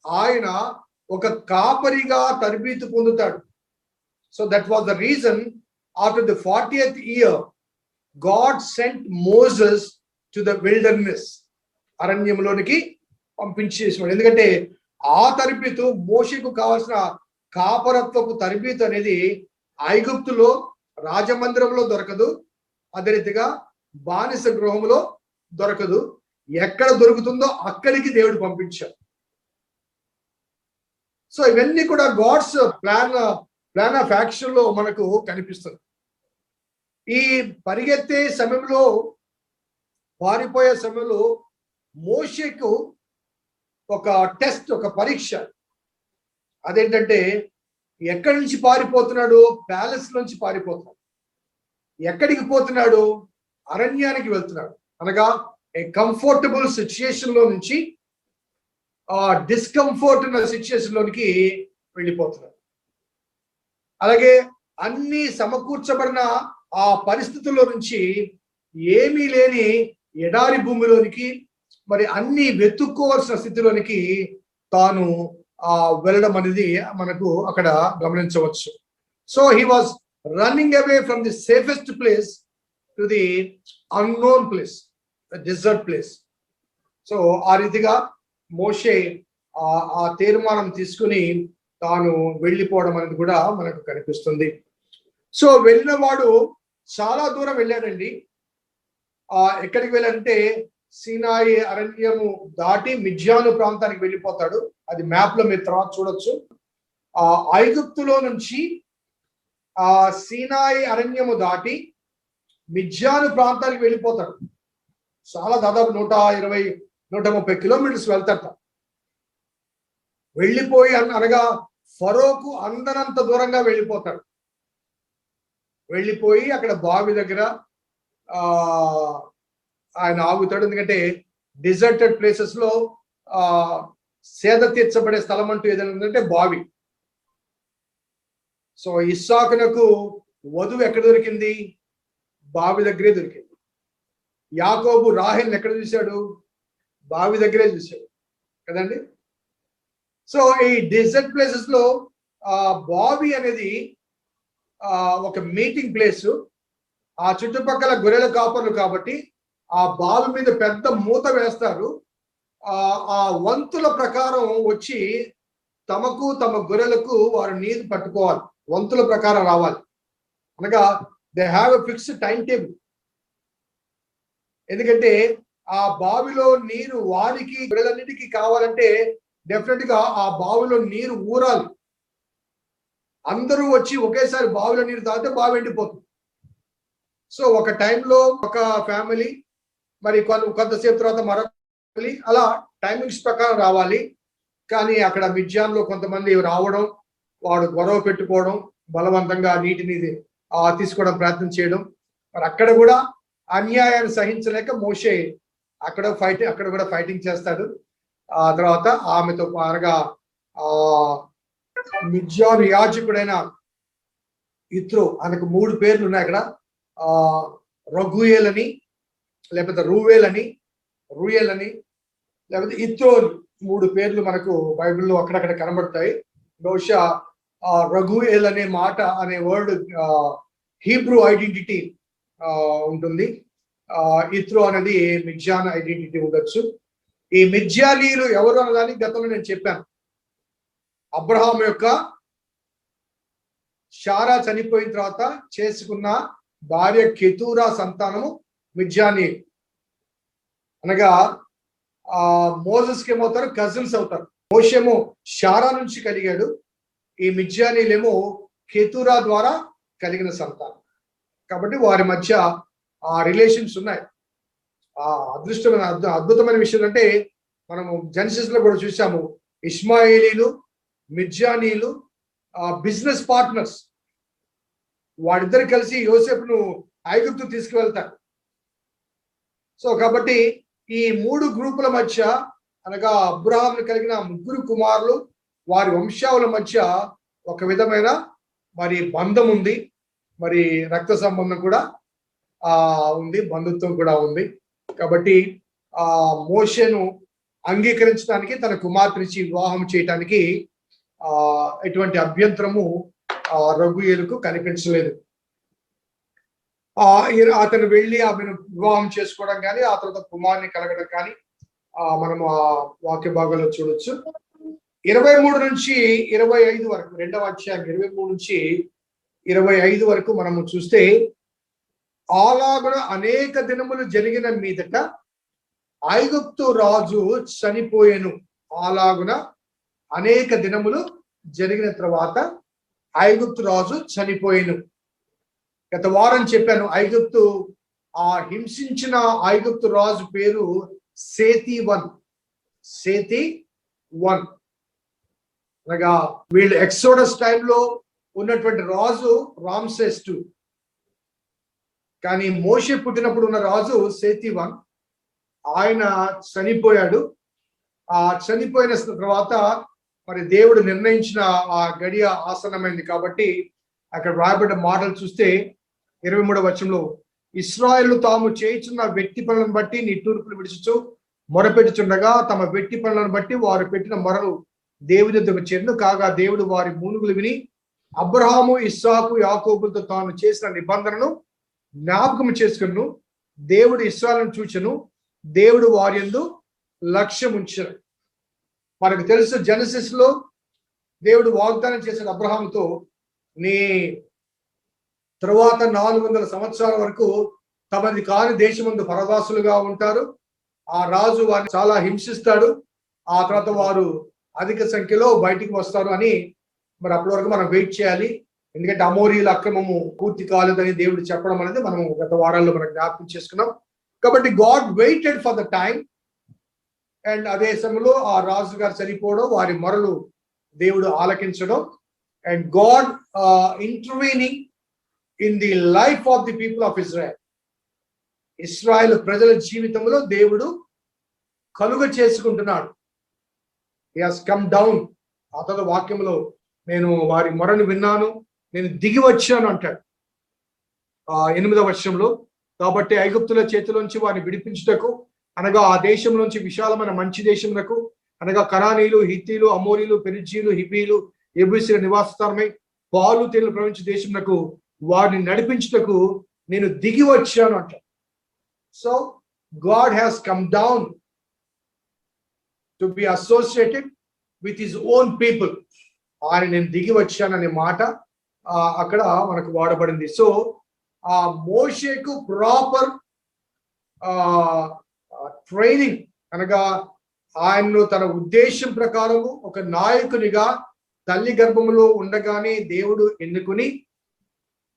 ఆయన ఒక కాపరిగా తరబీదు పొందుతాడు. So that was the reason after the 40th year God sent Moses to the wilderness. అరణ్యంలోనికి పంపించేసాడు. ఎందుకంటే ఆ తరబీతు, మోషేకు కావాల్సిన కాపరత్వపు తరబీతు అనేది ఐగుప్తులో రాజమందిరంలో దొరకదు, అదే రీతిగా బానిస గృహంలో దొరకదు. ఎక్కడ దొరుకుతుందో అక్కడికి దేవుడు పంపించాడు. సో ఇవన్నీ కూడా గాడ్స్ ప్లాన్ ఆఫ్ యాక్షన్ లో మనకు కనిపిస్తుంది. ఈ పరిగెత్తే సమయంలో, పారిపోయే సమయంలో మోషేకు ఒక టెస్ట్, ఒక పరీక్ష. అదేంటంటే ఎక్కడి నుంచి పారిపోతున్నాడు? ప్యాలెస్ నుంచి పారిపోతున్నాడు. ఎక్కడికి పోతున్నాడు? అరణ్యానికి వెళ్తున్నాడు. అనగా ఏ కంఫర్టబుల్ సిచ్యుయేషన్ లో నుంచి డిస్కంఫర్ట్ ఉన్న సిచ్యుయేషన్ లోనికి వెళ్ళిపోతున్నాడు. అలాగే అన్ని సమకూర్చబడిన ఆ పరిస్థితుల్లో నుంచి ఏమీ లేని ఎడారి భూమిలోనికి, మరి అన్ని వెతుక్కోవాల్సిన స్థితిలోనికి తాను వెళ్ళడం అనేది మనకు అక్కడ గమనించవచ్చు. So he was running away from the safest place to the unknown place, desert place. So ఆ రీతిగా మోషే ఆ తీర్మానం తీసుకుని తాను వెళ్ళిపోవడం అనేది కూడా మనకు కనిపిస్తుంది. సో వెళ్ళిన వాడు చాలా దూరం వెళ్ళాడండి. ఎక్కడికి వెళ్ళాడంటే సీనాయి అరణ్యము దాటి మిద్యాను ప్రాంతానికి వెళ్ళిపోతాడు. అది మ్యాప్ లో మీరు తర్వాత చూడొచ్చు. ఐగుప్తులో నుంచి సీనాయి అరణ్యము దాటి మిద్యాను ప్రాంతానికి వెళ్ళిపోతాడు. చాలా దాదాపు 120-130 కిలోమీటర్స్ వెళ్తాడు. వెళ్ళిపోయి అనగా ఫరోకు అందనంత దూరంగా వెళ్ళిపోతాడు. వెళ్ళిపోయి అక్కడ బావి దగ్గర ఆయన ఆగుతాడు. ఎందుకంటే డిజర్టెడ్ ప్లేసెస్ లో సేద తీర్చబడే స్థలం అంటూ ఏదైనా ఉందంటే బావి. సో ఇస్సాకునకు వధువు ఎక్కడ దొరికింది? బావి దగ్గరే దొరికింది. యాకోబు రాహేల్ని ఎక్కడ చూశాడు? బావి దగ్గరే చూశాడు కదండి. సో ఈ డిజర్ట్ ప్లేసెస్ లో బావి అనేది ఒక మీటింగ్ ప్లేస్. ఆ చుట్టుపక్కల గొర్రెల కాపర్లు కాబట్టి ఆ బావి మీద పెద్ద మూత వేస్తారు. ఆ వంతుల ప్రకారం వచ్చి తమకు తమ గొర్రెలకు వారు నీరు పట్టుకోవాలి, వంతుల ప్రకారం రావాలి. అనగా they have a fixed time table. ఎందుకంటే ఆ బావిలో నీరు వారికి గొర్రెలన్నిటికీ కావాలంటే డెఫినెట్ గా ఆ బావిలో నీరు ఊరాలి. అందరూ వచ్చి ఒకేసారి బావిలో నీరు తాగితే బావి ఎండిపోతుంది. సో ఒక టైంలో ఒక ఫ్యామిలీ, మరి కొంతసేపు తర్వాత మరొక ఫ్యామిలీ, అలా టైమింగ్స్ ప్రకారం రావాలి. కానీ అక్కడ మిద్యాన్లో కొంతమంది రావడం, వాడు గొడవ పెట్టుకోవడం, బలవంతంగా నీటిని తీసుకోవడం ప్రయత్నం చేయడం. మరి అక్కడ కూడా అన్యాయాన్ని సహించలేక మోషే అక్కడ కూడా ఫైటింగ్ చేస్తాడు. ఆ తర్వాత ఆమెతో అనగా మిద్యాను యాజకుడైన ఇత్రో, ఆయనకు 3 పేర్లు ఉన్నాయి అక్కడ. రఘుయేల్ అని, లేకపోతే రూయేల్ అని, లేకపోతే ఇత్రోని 3 పేర్లు మనకు బైబిల్లో అక్కడక్కడ కనబడతాయి. బహుశా రఘుయేల్ అనే మాట అనే వర్డ్ హీబ్రూ ఐడెంటిటీ ఉంటుంది. ఇత్రో అనేది మిద్యాన్ ఐడెంటిటీ ఉండొచ్చు. ఈ మిద్యానీయులు ఎవరు అన్నదాన్ని గతంలో నేను చెప్పాను. అబ్రహాం యొక్క శారా చనిపోయిన తర్వాత చేసుకున్న భార్య కెతూరా సంతానము మిద్యానీయులు. అనగా మోసెస్కి ఏమవుతారు? కజిన్స్ అవుతారు. మోషేమో శారా నుంచి కలిగాడు. ఈ మిద్యానీయులేమో కెతూరా ద్వారా కలిగిన సంతానం. కాబట్టి వారి మధ్య ఆ రిలేషన్స్ ఉన్నాయి. అదృష్టమైన అద్భుతమైన విషయం అంటే మనము జెనసిస్ లో కూడా చూసాము. ఇష్మాయేలీలు, మిద్యానీయులు బిజినెస్ పార్ట్నర్స్. వాడిద్దరు కలిసి యోసేపును ఐగుప్తు తీసుకువెళ్తారు. సో కాబట్టి ఈ 3 గ్రూపుల మధ్య అనగా అబ్రహాంను కలిగిన 3 కుమారులు వారి వంశావళి మధ్య ఒక విధమైన మరి బంధం ఉంది. మరి రక్త సంబంధం కూడా ఉంది, బంధుత్వం కూడా ఉంది. కాబట్టి మోషేను అంగీకరించడానికి, తన కుమార్తెనిచ్చి వివాహం చేయటానికి ఎటువంటి అభ్యంతరము రఘుయేలుకు కనిపించలేదు. అతను వెళ్ళి ఆమెను వివాహం చేసుకోవడం కానీ, ఆ తర్వాత కుమారుని కలగడం కానీ మనము ఆ వాక్య భాగంలో చూడొచ్చు. 23 నుంచి 25 వరకు, 2వ అధ్యాయం 23 నుంచి 25 వరకు మనము చూస్తే, అలాగున అనేక దినములు జరిగిన మీదట ఐగుప్తు రాజు చనిపోయెను. అలాగున అనేక దినములు జరిగిన తర్వాత ఐగుప్తు రాజు చనిపోయెను. గత వారం చెప్పాను, ఐగుప్తు హింసించిన ఐగుప్తు రాజు పేరు సేతి వన్. అనగా వీళ్ళు ఎక్సోడస్ టైంలో ఉన్నటువంటి రాజు రామ్సెస్ II. కానీ మోషే పుట్టినప్పుడు ఉన్న రాజు సేతి I. ఆయన చనిపోయాడు. చనిపోయిన తర్వాత మరి దేవుడు నిర్ణయించిన ఆ గడియ ఆసన్నమైంది. కాబట్టి అక్కడ రాయబడ్డ మాటలు చూస్తే 23వ వచనంలో, ఇశ్రాయేలు తాము చేయుచున్న వెట్టి పనులను బట్టి నిట్టూర్పులు విడుచుచు మొరపెట్టుచుండగా తమ వెట్టి పనులను బట్టి వారు పెట్టిన మొరలు దేవుని యొద్దకు చేరును. కాగా దేవుడు వారి మూలుగులు విని అబ్రహాము, ఇస్సాకు, యాకోబులతో తాను చేసిన నిబంధనను జ్ఞాపకం చేసుకును. దేవుడు ఇశ్రాయేలును చూచెను, దేవుడు వారి యందు లక్ష్యం ఉంచెను. మనకు తెలుసు, జెనసిస్ లో దేవుడు వాగ్దానం చేసిన అబ్రహాముతో, నీ తరువాత 400 సంవత్సరాల వరకు తమది కాని దేశమందు పరదాసులుగా ఉంటారు. ఆ రాజు వారిని చాలా హింసిస్తాడు. ఆ తర్వాత వారు అధిక సంఖ్యలో బయటికి వస్తారు అని. మరి అప్పటి వరకు మనం వెయిట్ చేయాలి. ఎందుకంటే అమోరీల అక్రమము పూర్తి కాలేదని దేవుడు చెప్పడం అనేది మనం గత వారాల్లో మనం జ్ఞాపకం చేసుకున్నాం. కాబట్టి God waited for the time. And అదే సమయంలో ఆ రాజు గారు చనిపోవడం, వారి మొరలు దేవుడు ఆలకించడం, and God intervening in the life of the people of Israel. ఇశ్రాయేల్ ప్రజల జీవితంలో దేవుడు కలుగ చేసుకుంటున్నాడు. He has come down. ఆ తర్వాత వాక్యంలో, నేను వారి మొరను విన్నాను, నేను దిగి వచ్చాను అంటాడు 8వ వచనంలో. కాబట్టి ఐగుప్తుల చేతిలోంచి వారిని విడిపించుటకు, అనగా ఆ దేశంలోంచి విశాలమైన మంచి దేశమునకు, అనగా కనానీయులు, హిత్తీలు, అమోరీలు, పెరిజీలు, హిబ్బీలు, యెబూసీల నివాస స్థానమై పాలు తేనెలు ప్రవహించే దేశమునకు వారిని నడిపించుటకు నేను దిగి వచ్చాను అంట. So God has come down to be associated with his own people. ఆయన నేను దిగి వచ్చాను అనే మాట అక్కడ మనకు వాడబడింది. సో ఆ మోషేకు ప్రాపర్ ట్రైనింగ్, అనగా ఆయన్ను తన ఉద్దేశం ప్రకారము ఒక నాయకునిగా తల్లి గర్భములో ఉండగానే దేవుడు ఎన్నుకుని,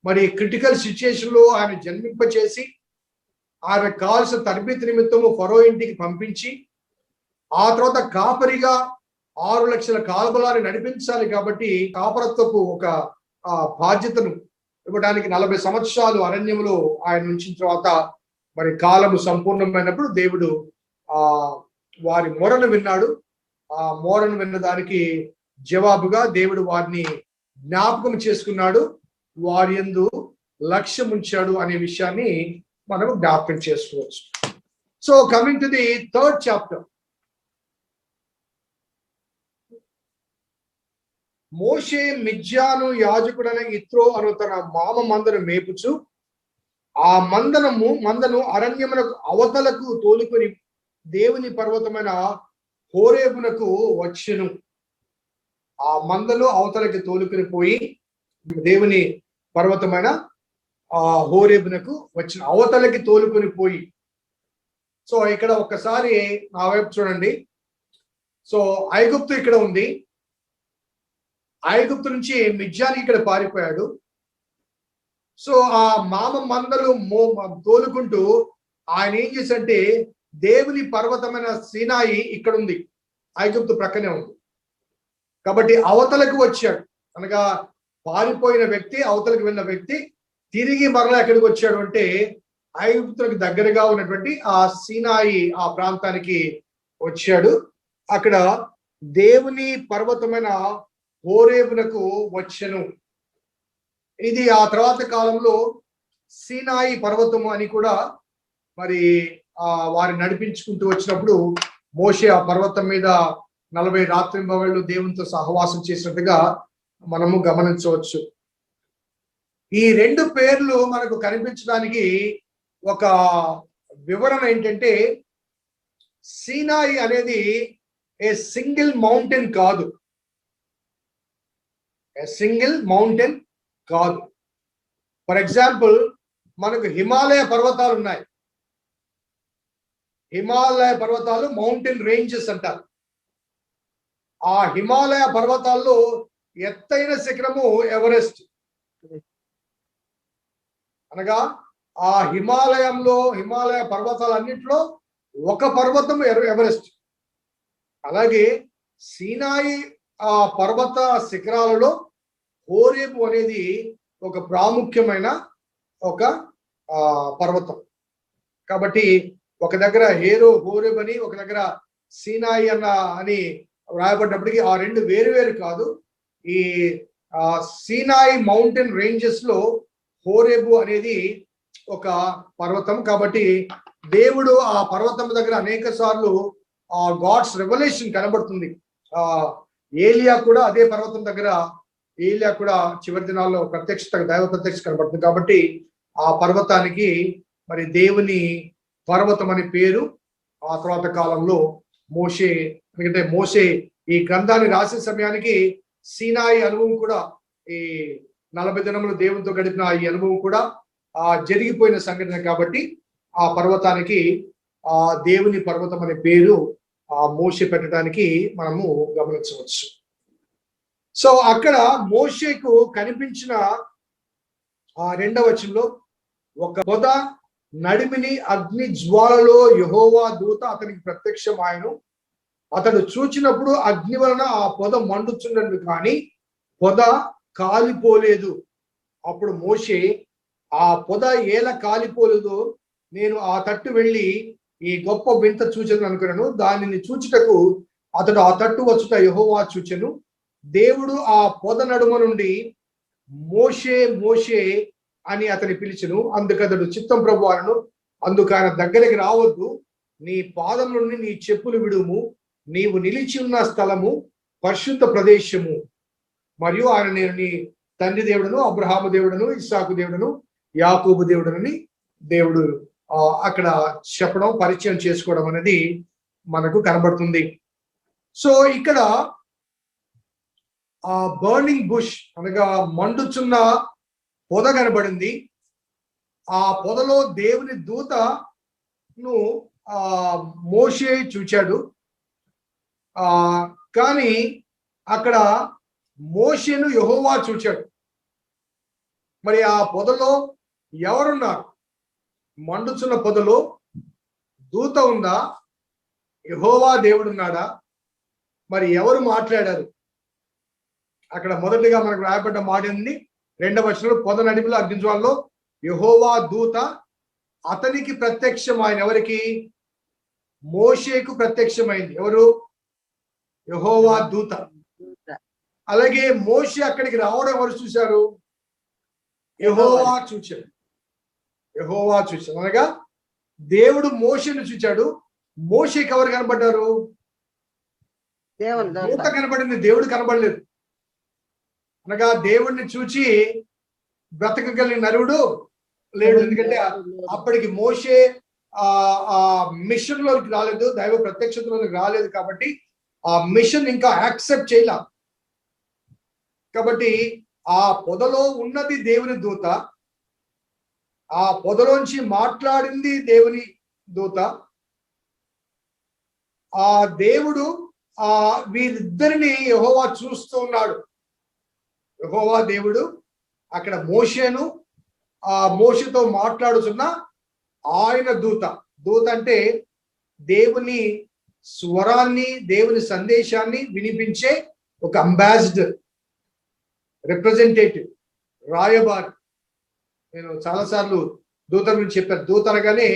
మరి క్రిటికల్ సిచ్యుయేషన్ లో ఆయన జన్మింపచేసి, ఆయన కావాల్సిన తరబేతి నిమిత్తము ఫరో ఇంటికి పంపించి, ఆ తర్వాత కాపరిగా 6 లక్షల కాల్బలాన్ని నడిపించాలి. కాబట్టి కాపరత్వపు ఒక బాధ్యతను ఇవ్వడానికి 40 సంవత్సరాలు అరణ్యంలో ఆయన ఉంచిన తర్వాత, మరి కాలము సంపూర్ణమైనప్పుడు దేవుడు వారి మొరను విన్నాడు. ఆ మొరను విన్న దానికి జవాబుగా దేవుడు వారిని జ్ఞాపకం చేసుకున్నాడు, వారి యందు లక్ష్యం ఉంచాడు అనే విషయాన్ని మనం జ్ఞాపకం చేసుకోవచ్చు. So coming to the 3rd chapter, మోషే మిద్యాను యాజకుడైన ఇత్రో అను తన మామ మందను మేపుచు ఆ మందను అరణ్యమునకు అవతలకు తోలుకొని దేవుని పర్వతమైన హోరేబునకు వచ్చెను. ఆ మందను అవతలకి తోలుకొని పోయి దేవుని పర్వతమైన ఆ హోరేబునకు వచ్చిన, అవతలకి తోలుకొని పోయి. సో ఇక్కడ ఒక్కసారి నా వైపు చూడండి. సో ఐగుప్తు ఇక్కడ ఉంది, ఐగుప్తు నుంచి మిద్యానికి ఇక్కడ పారిపోయాడు. సో ఆ మామ మందలు తోలుకుంటూ ఆయన ఏం చేశాడంటే దేవుని పర్వతమైన సీనాయి ఇక్కడ ఉంది, ఐగుప్తు ప్రక్కనే ఉంది కాబట్టి అవతలకు వచ్చాడు. అనగా పారిపోయిన వ్యక్తి, అవతలకు వెళ్ళిన వ్యక్తి తిరిగి మరలా ఎక్కడికి వచ్చాడు అంటే ఐగుప్తులకు దగ్గరగా ఉన్నటువంటి ఆ సీనాయి ఆ ప్రాంతానికి వచ్చాడు. అక్కడ దేవుని పర్వతమైన హోరేబునకు వచ్చెను. ఇది ఆ తర్వాత కాలంలో సీనాయి పర్వతము అని కూడా మరి వారిని నడిపించుకుంటూ వచ్చినప్పుడు మోషే ఆ పర్వతం మీద 40 రాత్రింబవళ్ళు దేవునితో సహవాసం చేసినట్టుగా మనము గమనించవచ్చు. ఈ 2 పేర్లు మనకు కనిపించడానికి ఒక వివరణ ఏంటంటే, సీనాయి అనేది ఏ సింగిల్ మౌంటైన్ కాదు, ఫర్ ఎగ్జాంపుల్ మనకు హిమాలయ పర్వతాలు ఉన్నాయి, హిమాలయ పర్వతాలు మౌంటైన్ రేంజెస్ అంటారు. ఆ హిమాలయ పర్వతాల్లో ఎత్తైన శిఖరము ఎవరెస్ట్. అనగా ఆ హిమాలయ పర్వతాలన్నింటిలో ఒక పర్వతం ఎవరెస్ట్. అలాగే సీనాయి ఆ పర్వత శిఖరాలలో హోరేబు అనేది ఒక ప్రాముఖ్యమైన ఒక పర్వతం. కాబట్టి ఒక దగ్గర హోరేబు అని, ఒక దగ్గర సీనాయి అని వ్రాయబడ్డప్పటికీ ఆ 2 వేరు కాదు. ఈ సీనాయి మౌంటైన్ రేంజెస్ లో హోరేబు అనేది ఒక పర్వతం. కాబట్టి దేవుడు ఆ పర్వతం దగ్గర అనేక సార్లు ఆ గాడ్స్ రెవల్యూషన్ కనబడుతుంది. ఏలియా కూడా అదే పర్వతం దగ్గర, ఏలియా కూడా చివరి దినాల్లో దైవ ప్రత్యక్ష కనబడుతుంది. కాబట్టి ఆ పర్వతానికి మరి దేవుని పర్వతం అనే పేరు. ఆ తర్వాత కాలంలో మోషే, ఎందుకంటే మోషే ఈ గ్రంథాన్ని రాసే సమయానికి సీనాయి అనుభవం కూడా, ఈ 40 దినములు దేవునితో గడిపిన ఈ అనుభవం కూడా జరిగిపోయిన సంఘటన. కాబట్టి ఆ పర్వతానికి ఆ దేవుని పర్వతం అనే పేరు మోషే పెట్టడానికి మనము గమనించవచ్చు. సో అక్కడ మోషేకు కనిపించిన ఆ 2వ వచనంలో ఒక పొద నడిమిని అగ్ని జ్వాలలో యెహోవా దూత అతనికి ప్రత్యక్షమాయెను. అతడు చూచినప్పుడు అగ్ని వలన ఆ పొద మండుచున్నది, కానీ పొద కాలిపోలేదు. అప్పుడు మోషే, ఆ పొద ఏల కాలిపోలేదో నేను ఆ తట్టు వెళ్ళి ఈ గొప్ప వింత చూచెను అనుకున్నాను. దానిని చూచుటకు అతడు ఆ తట్టు వచ్చుట యెహోవా చూచెను. దేవుడు ఆ పొద నడుమ నుండి మోషే మోషే అని అతని పిలిచెను. అందుకతడు చిత్తం ప్రభు అనను. అందుకు ఆయన దగ్గరికి రావద్దు, నీ పాదం నుండి నీ చెప్పులు విడుము, నీవు నిలిచి ఉన్న స్థలము పరిశుద్ధ ప్రదేశము, మరియు ఆయన నేను నీ తండ్రి దేవుడును, అబ్రహాము దేవుడును, ఇస్సాకు దేవుడును, యాకోబు దేవుడునని దేవుడు అక్కడ చెప్పడం, పరిచయం చేసుకోవడం అనేది మనకు కనబడుతుంది. సో ఇక్కడ ఆ బర్నింగ్ బుష్ అనగా మండుచున్న పొద కనబడింది. ఆ పొదలో దేవుని దూతను మోషే చూచాడు. కానీ అక్కడ మోషేను యెహోవా చూచాడు. మరి ఆ పొదలో ఎవరున్నారు? మండుచున్న పొదలో దూత ఉందా? యెహోవా దేవుడున్నాడా? మరి ఎవరు మాట్లాడారు? అక్కడ మొదటిగా మనకు రాయబడ్డ మాట ఏంది? 2వ వచనంలో పొద నడిమిలో అగ్నిజ్వాలలో యెహోవా దూత అతనికి ప్రత్యక్షమైన, ఎవరికి? మోషేకు ప్రత్యక్షమైంది. ఎవరు? యెహోవా దూత. అలాగే మోషే అక్కడికి రావడం ఎవరు చూశారు? యెహోవా చూచాడు. అనగా దేవుడు మోషేను చూచాడు. మోషేకి ఎవరు కనబడ్డారు? దూత కనబడింది, దేవుడు కనబడలేదు. అనగా దేవుణ్ణి చూచి బ్రతకగలిగిన నరుడు లేడు. ఎందుకంటే అప్పటికి మోషే ఆ మిషన్ లోకి రాలేదు, దైవ ప్రత్యక్షతలోకి రాలేదు కాబట్టి ఆ మిషన్ ఇంకా యాక్సెప్ట్ చేయలే. కాబట్టి ఆ పొదలో ఉన్నది దేవుని దూత, ఆ పొదలోంచి మాట్లాడింది దేవుని దూత. ఆ దేవుడు వీరిద్దరిని యెహోవా చూస్తూ ఉన్నాడు. యెహోవా దేవుడు అక్కడ మోషేను, ఆ మోషేతో మాట్లాడుతున్న ఆయన దూత. దూత అంటే దేవుని స్వరాన్ని, దేవుని సందేశాన్ని వినిపించే ఒక అంబాసిడర్, రిప్రజెంటేటివ్, రాయబారి. నేను చాలాసార్లు దూత గురించి చెప్పాను. దూత అనగానే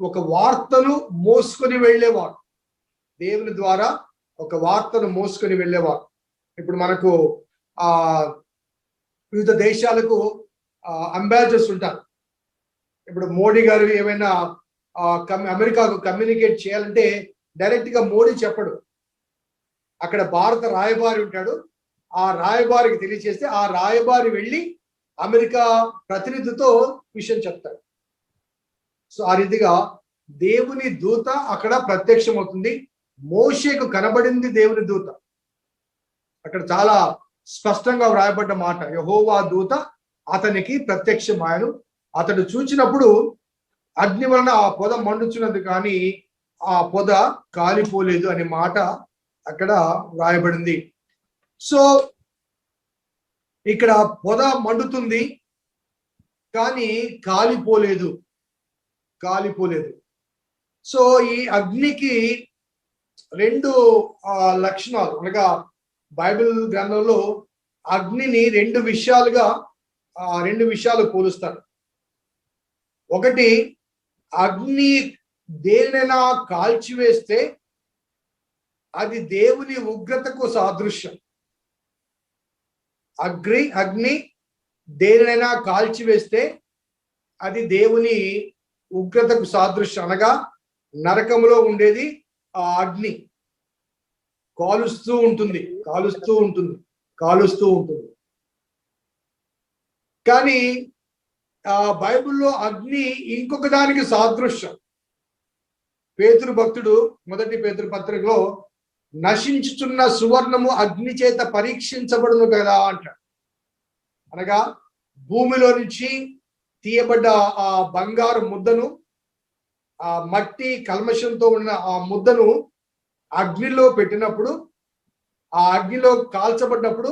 ఒక వార్తను మోసుకొని వెళ్ళేవాడు, దేవుని ద్వారా ఒక వార్తను మోసుకొని వెళ్ళేవాడు. ఇప్పుడు మనకు వివిధ దేశాలకు అంబాసిడర్స్ ఉంటారు. ఇప్పుడు మోడీ గారు ఏమైనా అమెరికాకు కమ్యూనికేట్ చేయాలంటే డైరెక్ట్ గా మోడీ చెప్పడు, అక్కడ భారత రాయబారి ఉంటాడు. ఆ రాయబారికి తెలియజేస్తే ఆ రాయబారి వెళ్ళి అమెరికా ప్రతినిధితో విషయం చెప్తాడు. సో ఆ రీతిగా దేవుని దూత అక్కడ ప్రత్యక్షమవుతుంది. మోషేకు కనబడింది దేవుని దూత. అక్కడ చాలా స్పష్టంగా వ్రాయబడ్డ మాట, యెహోవా దూత అతనికి ప్రత్యక్షమాయను, అతడు చూచినప్పుడు అగ్ని వలన ఆ పొద మండుచున్నది కానీ ఆ పొద కాలిపోలేదు అనే మాట అక్కడ వ్రాయబడింది. సో ఇక్కడ పొద మండుతుంది కానీ కాలిపోలేదు. సో ఈ అగ్నికి రెండు లక్షణాలు, అనగా బైబిల్ గ్రంథంలో అగ్నిని రెండు విషయాలు పోలుస్తారు. ఒకటి, అగ్ని దేనినైనా కాల్చివేస్తే అది దేవుని ఉగ్రతకు సాదృశ్యం. అగ్ని దేనినైనా కాల్చివేస్తే అది దేవుని ఉగ్రతకు సాదృశ్యం. అనగా నరకములో ఉండేది ఆ అగ్ని కాలుస్తూ ఉంటుంది. కానీ బైబిల్లో అగ్ని ఇంకొక దానికి సాదృశ్యం. పేతురు భక్తుడు మొదటి పేతురు పత్రికలో నశించుచున్న సువర్ణము అగ్ని చేత పరీక్షించబడును కదా అంటాడు. అనగా భూమిలో నుంచి తీయబడ్డ ఆ బంగారు ముద్దను, ఆ మట్టి కల్మషంతో ఉన్న ఆ ముద్దను అగ్నిలో పెట్టినప్పుడు, ఆ అగ్నిలో కాల్చబడినప్పుడు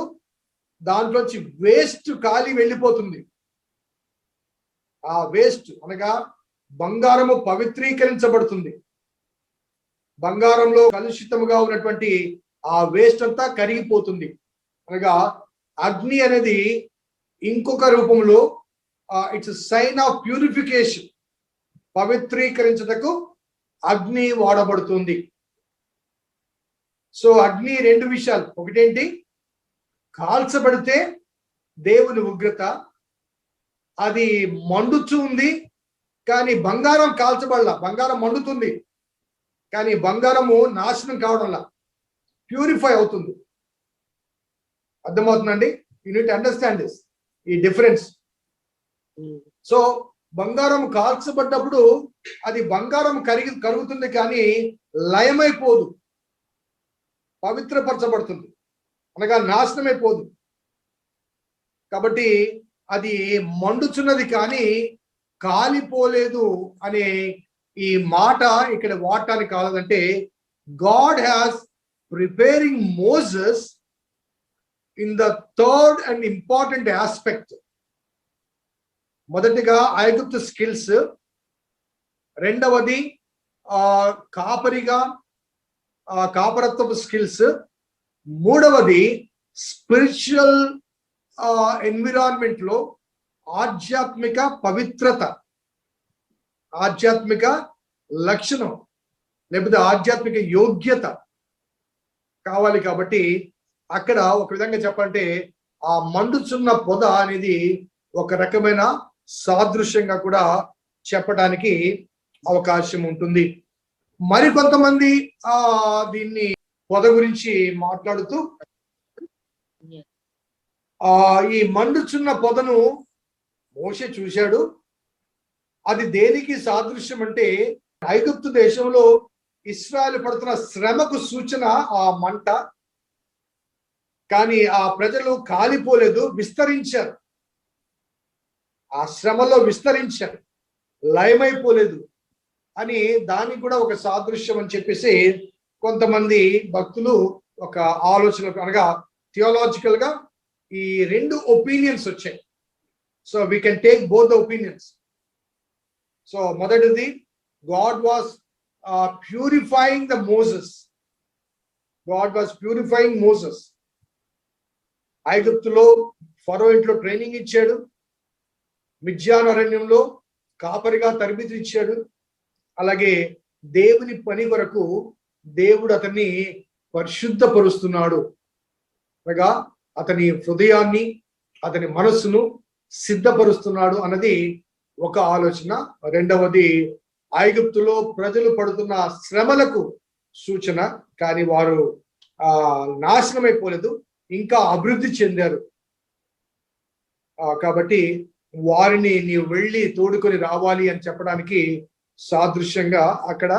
దాంట్లోంచి వేస్ట్ కాలి వెళ్ళిపోతుంది. ఆ వేస్ట్ అనగా బంగారము పవిత్రీకరించబడుతుంది. బంగారంలో కలుషితముగా ఉన్నటువంటి ఆ వేస్ట్ అంతా కరిగిపోతుంది. అనగా అగ్ని అనేది ఇంకొక రూపంలో ఇట్స్ సైన్ ఆఫ్ ప్యూరిఫికేషన్. పవిత్రీకరించుటకు అగ్ని వాడబడుతుంది. సో అగ్ని రెండు విషయాలు. ఒకటేంటి, కాల్చబడితే దేవుని ఉగ్రత, అది మండుచూ ఉంది కానీ బంగారం కాల్చబడలా. బంగారం మండుతుంది కానీ బంగారము నాశనం కావడంలా, ప్యూరిఫై అవుతుంది. అర్థమవుతుందండి? You need to understand this, ఈ డిఫరెన్స్. సో బంగారం కాల్చబడ్డప్పుడు అది బంగారం కరుగుతుంది కానీ లయమైపోదు, పవిత్రపరచబడుతుంది, అనగా నాశనమైపోదు. కాబట్టి అది మండుచున్నది కానీ కాలిపోలేదు అనే ఈ మాట ఇక్కడ వాడటానికి కాదంటే, God has preparing Moses in the third and important aspect. మొదటిగా ఐగుప్తు స్కిల్స్, రెండవది కాపరత్వపు స్కిల్స్, మూడవది స్పిరిచువల్ ఎన్విరాన్మెంట్ లో ఆధ్యాత్మిక పవిత్రత, ఆధ్యాత్మిక లక్షణం లేకపోతే ఆధ్యాత్మిక యోగ్యత కావాలి. కాబట్టి అక్కడ ఒక విధంగా చెప్పాలంటే ఆ మండుచున్న పొద అనేది ఒక రకమైన సాదృశ్యంగా కూడా చెప్పడానికి అవకాశం ఉంటుంది. మరికొంతమంది దీన్ని పొద గురించి మాట్లాడుతూ ఈ మండుచున్న పొదను మోషే చూశాడు. అది దేనికి సాదృశ్యం అంటే ఐగుప్తు దేశంలో ఇశ్రాయేలు పడుతున్న శ్రమకు సూచన ఆ మంట. కానీ ఆ ప్రజలు కాలిపోలేదు, విస్తరించారు. ఆ శ్రమలో విస్తరించారు, లయమైపోలేదు అని దానికి కూడా ఒక సాదృశ్యం అని చెప్పేసి కొంతమంది భక్తులు ఒక ఆలోచన, అనగా థియోలాజికల్ గా ఈ రెండు ఒపీనియన్స్ వచ్చాయి. So we can take both the opinions. So మొదటిది, God was purifying the Moses. God was purifying Moses. ఐగుప్తులో ఫరో ఇంట్లో ట్రైనింగ్ ఇచ్చాడు, మిద్యాను అరణ్యంలో కాపరిగా తరబితి ఇచ్చాడు. అలాగే దేవుని పని కొరకు దేవుడు అతన్ని పరిశుద్ధపరుస్తున్నాడు, అనగా అతని హృదయాన్ని, అతని మనస్సును సిద్ధపరుస్తున్నాడు అన్నది ఒక ఆలోచన. రెండవది, ఐగుప్తులో ప్రజలు పడుతున్న శ్రమలకు సూచన. కానీ వారు నాశనమైపోలేదు, ఇంకా అభివృద్ధి చెందారు. కాబట్టి వారిని నీవు వెళ్ళి తోడుకొని రావాలి అని చెప్పడానికి సాదృశ్యంగా అక్కడ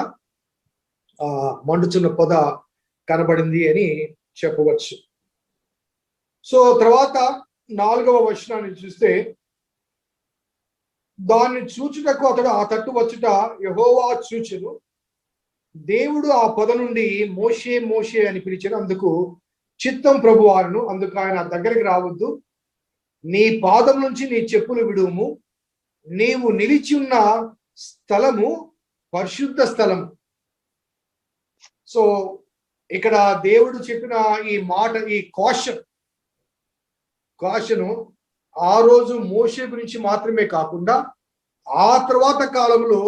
మండుచున్న పొద కనబడింది అని చెప్పవచ్చు. సో తర్వాత 4వ వచనాన్ని చూస్తే, దాన్ని చూచుటకు అతడు ఆ తట్టు వచ్చుట యెహోవా చూచెను. దేవుడు ఆ పొద నుండి మోషే మోషే అని పిలిచాను. అందుకు చిత్తం ప్రభువారును. అందుకు ఆయన దగ్గరికి రావద్దు, నీ పాదం నుంచి నీ చెప్పులు విడుము, నీవు నిలిచి ఉన్న స్థలము పరిశుద్ధ స్థలము. సో ఇక్కడ దేవుడు చెప్పిన ఈ మాట, ఈ కాషను ఆ రోజు మోషే గురించి మాత్రమే కాకుండా ఆ తర్వాత కాలంలో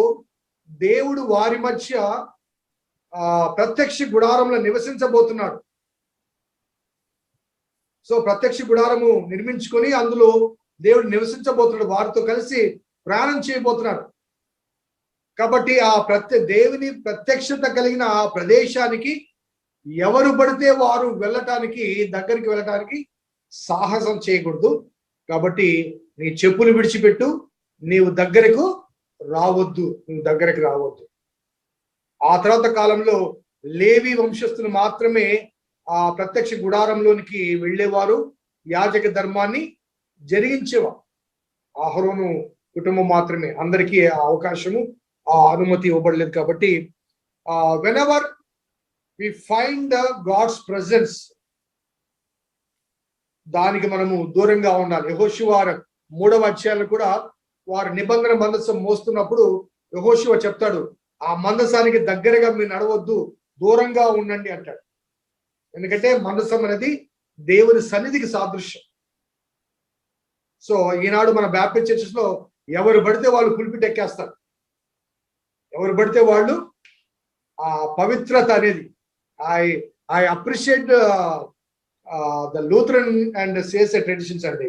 దేవుడు వారి మధ్య ప్రత్యక్ష గుడారంలో నివసించబోతున్నాడు. సో ప్రత్యక్ష గుడారము నిర్మించుకొని అందులో దేవుడు నివసించబోతున్నాడు, వారితో కలిసి ప్రయాణం చేయబోతున్నాడు. కాబట్టి ఆ దేవుని ప్రత్యక్షత కలిగిన ఆ ప్రదేశానికి ఎవరు పడితే వారు దగ్గరికి వెళ్ళటానికి సాహసం చేయకూడదు. కాబట్టి నీ చెప్పులు విడిచిపెట్టు, నీవు దగ్గరకు రావద్దు. ఆ తర్వాత కాలంలో లేవి వంశస్థులు మాత్రమే ఆ ప్రత్యక్ష గుడారంలోనికి వెళ్ళేవారు, యాజక ధర్మాన్ని జరిగించేవారు. అహరోను కుటుంబం మాత్రమే, అందరికీ ఆ అవకాశము, ఆ అనుమతి ఇవ్వబడలేదు. కాబట్టి whenever we find the God's presence, దానికి మనము దూరంగా ఉండాలి. యెహోషువ 3వ అధ్యాయంలో కూడా వారు నిబంధన మందసం మోస్తున్నప్పుడు యెహోషువ చెప్తాడు, ఆ మందసానికి దగ్గరగా మీరు నడవద్దు, దూరంగా ఉండండి అంటాడు. ఎందుకంటే మందసం అనేది దేవుని సన్నిధికి సాదృశ్యం. సో ఈనాడు మన బ్యాప్టిస్ట్ చర్చెస్ లో ఎవరు పడితే వాళ్ళు పుల్పిట్ ఎక్కేస్తారు, ఎవరు పడితే వాళ్ళు ఆ పవిత్రత అనేది, I appreciate the Lutheran and సేసే ట్రెడిషన్స్ అండి.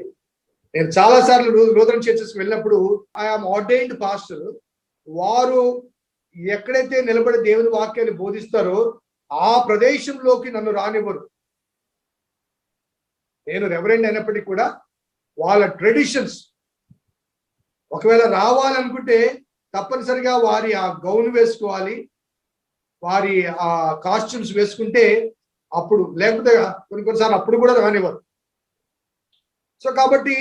నేను చాలా సార్లు లూథరన్ చర్చెస్ వెళ్ళినప్పుడు ఐఎమ్ ఆర్డైన్డ్ పాస్టర్, వారు ఎక్కడైతే నిలబడి దేవుని వాక్యాన్ని బోధిస్తారో ఆ ప్రదేశంలోకి నన్ను రానివ్వరు. నేను రెవరెండ్ అయినప్పటికీ కూడా వాళ్ళ ట్రెడిషన్స్, ఒకవేళ రావాలనుకుంటే తప్పనిసరిగా వారి ఆ గౌన్ వేసుకోవాలి, వారి ఆ కాస్ట్యూమ్స్ వేసుకుంటే అప్పుడు, లేకపోతే కొన్నిసార్లు అప్పుడు కూడా రానివ్వరు. సో కాబట్టి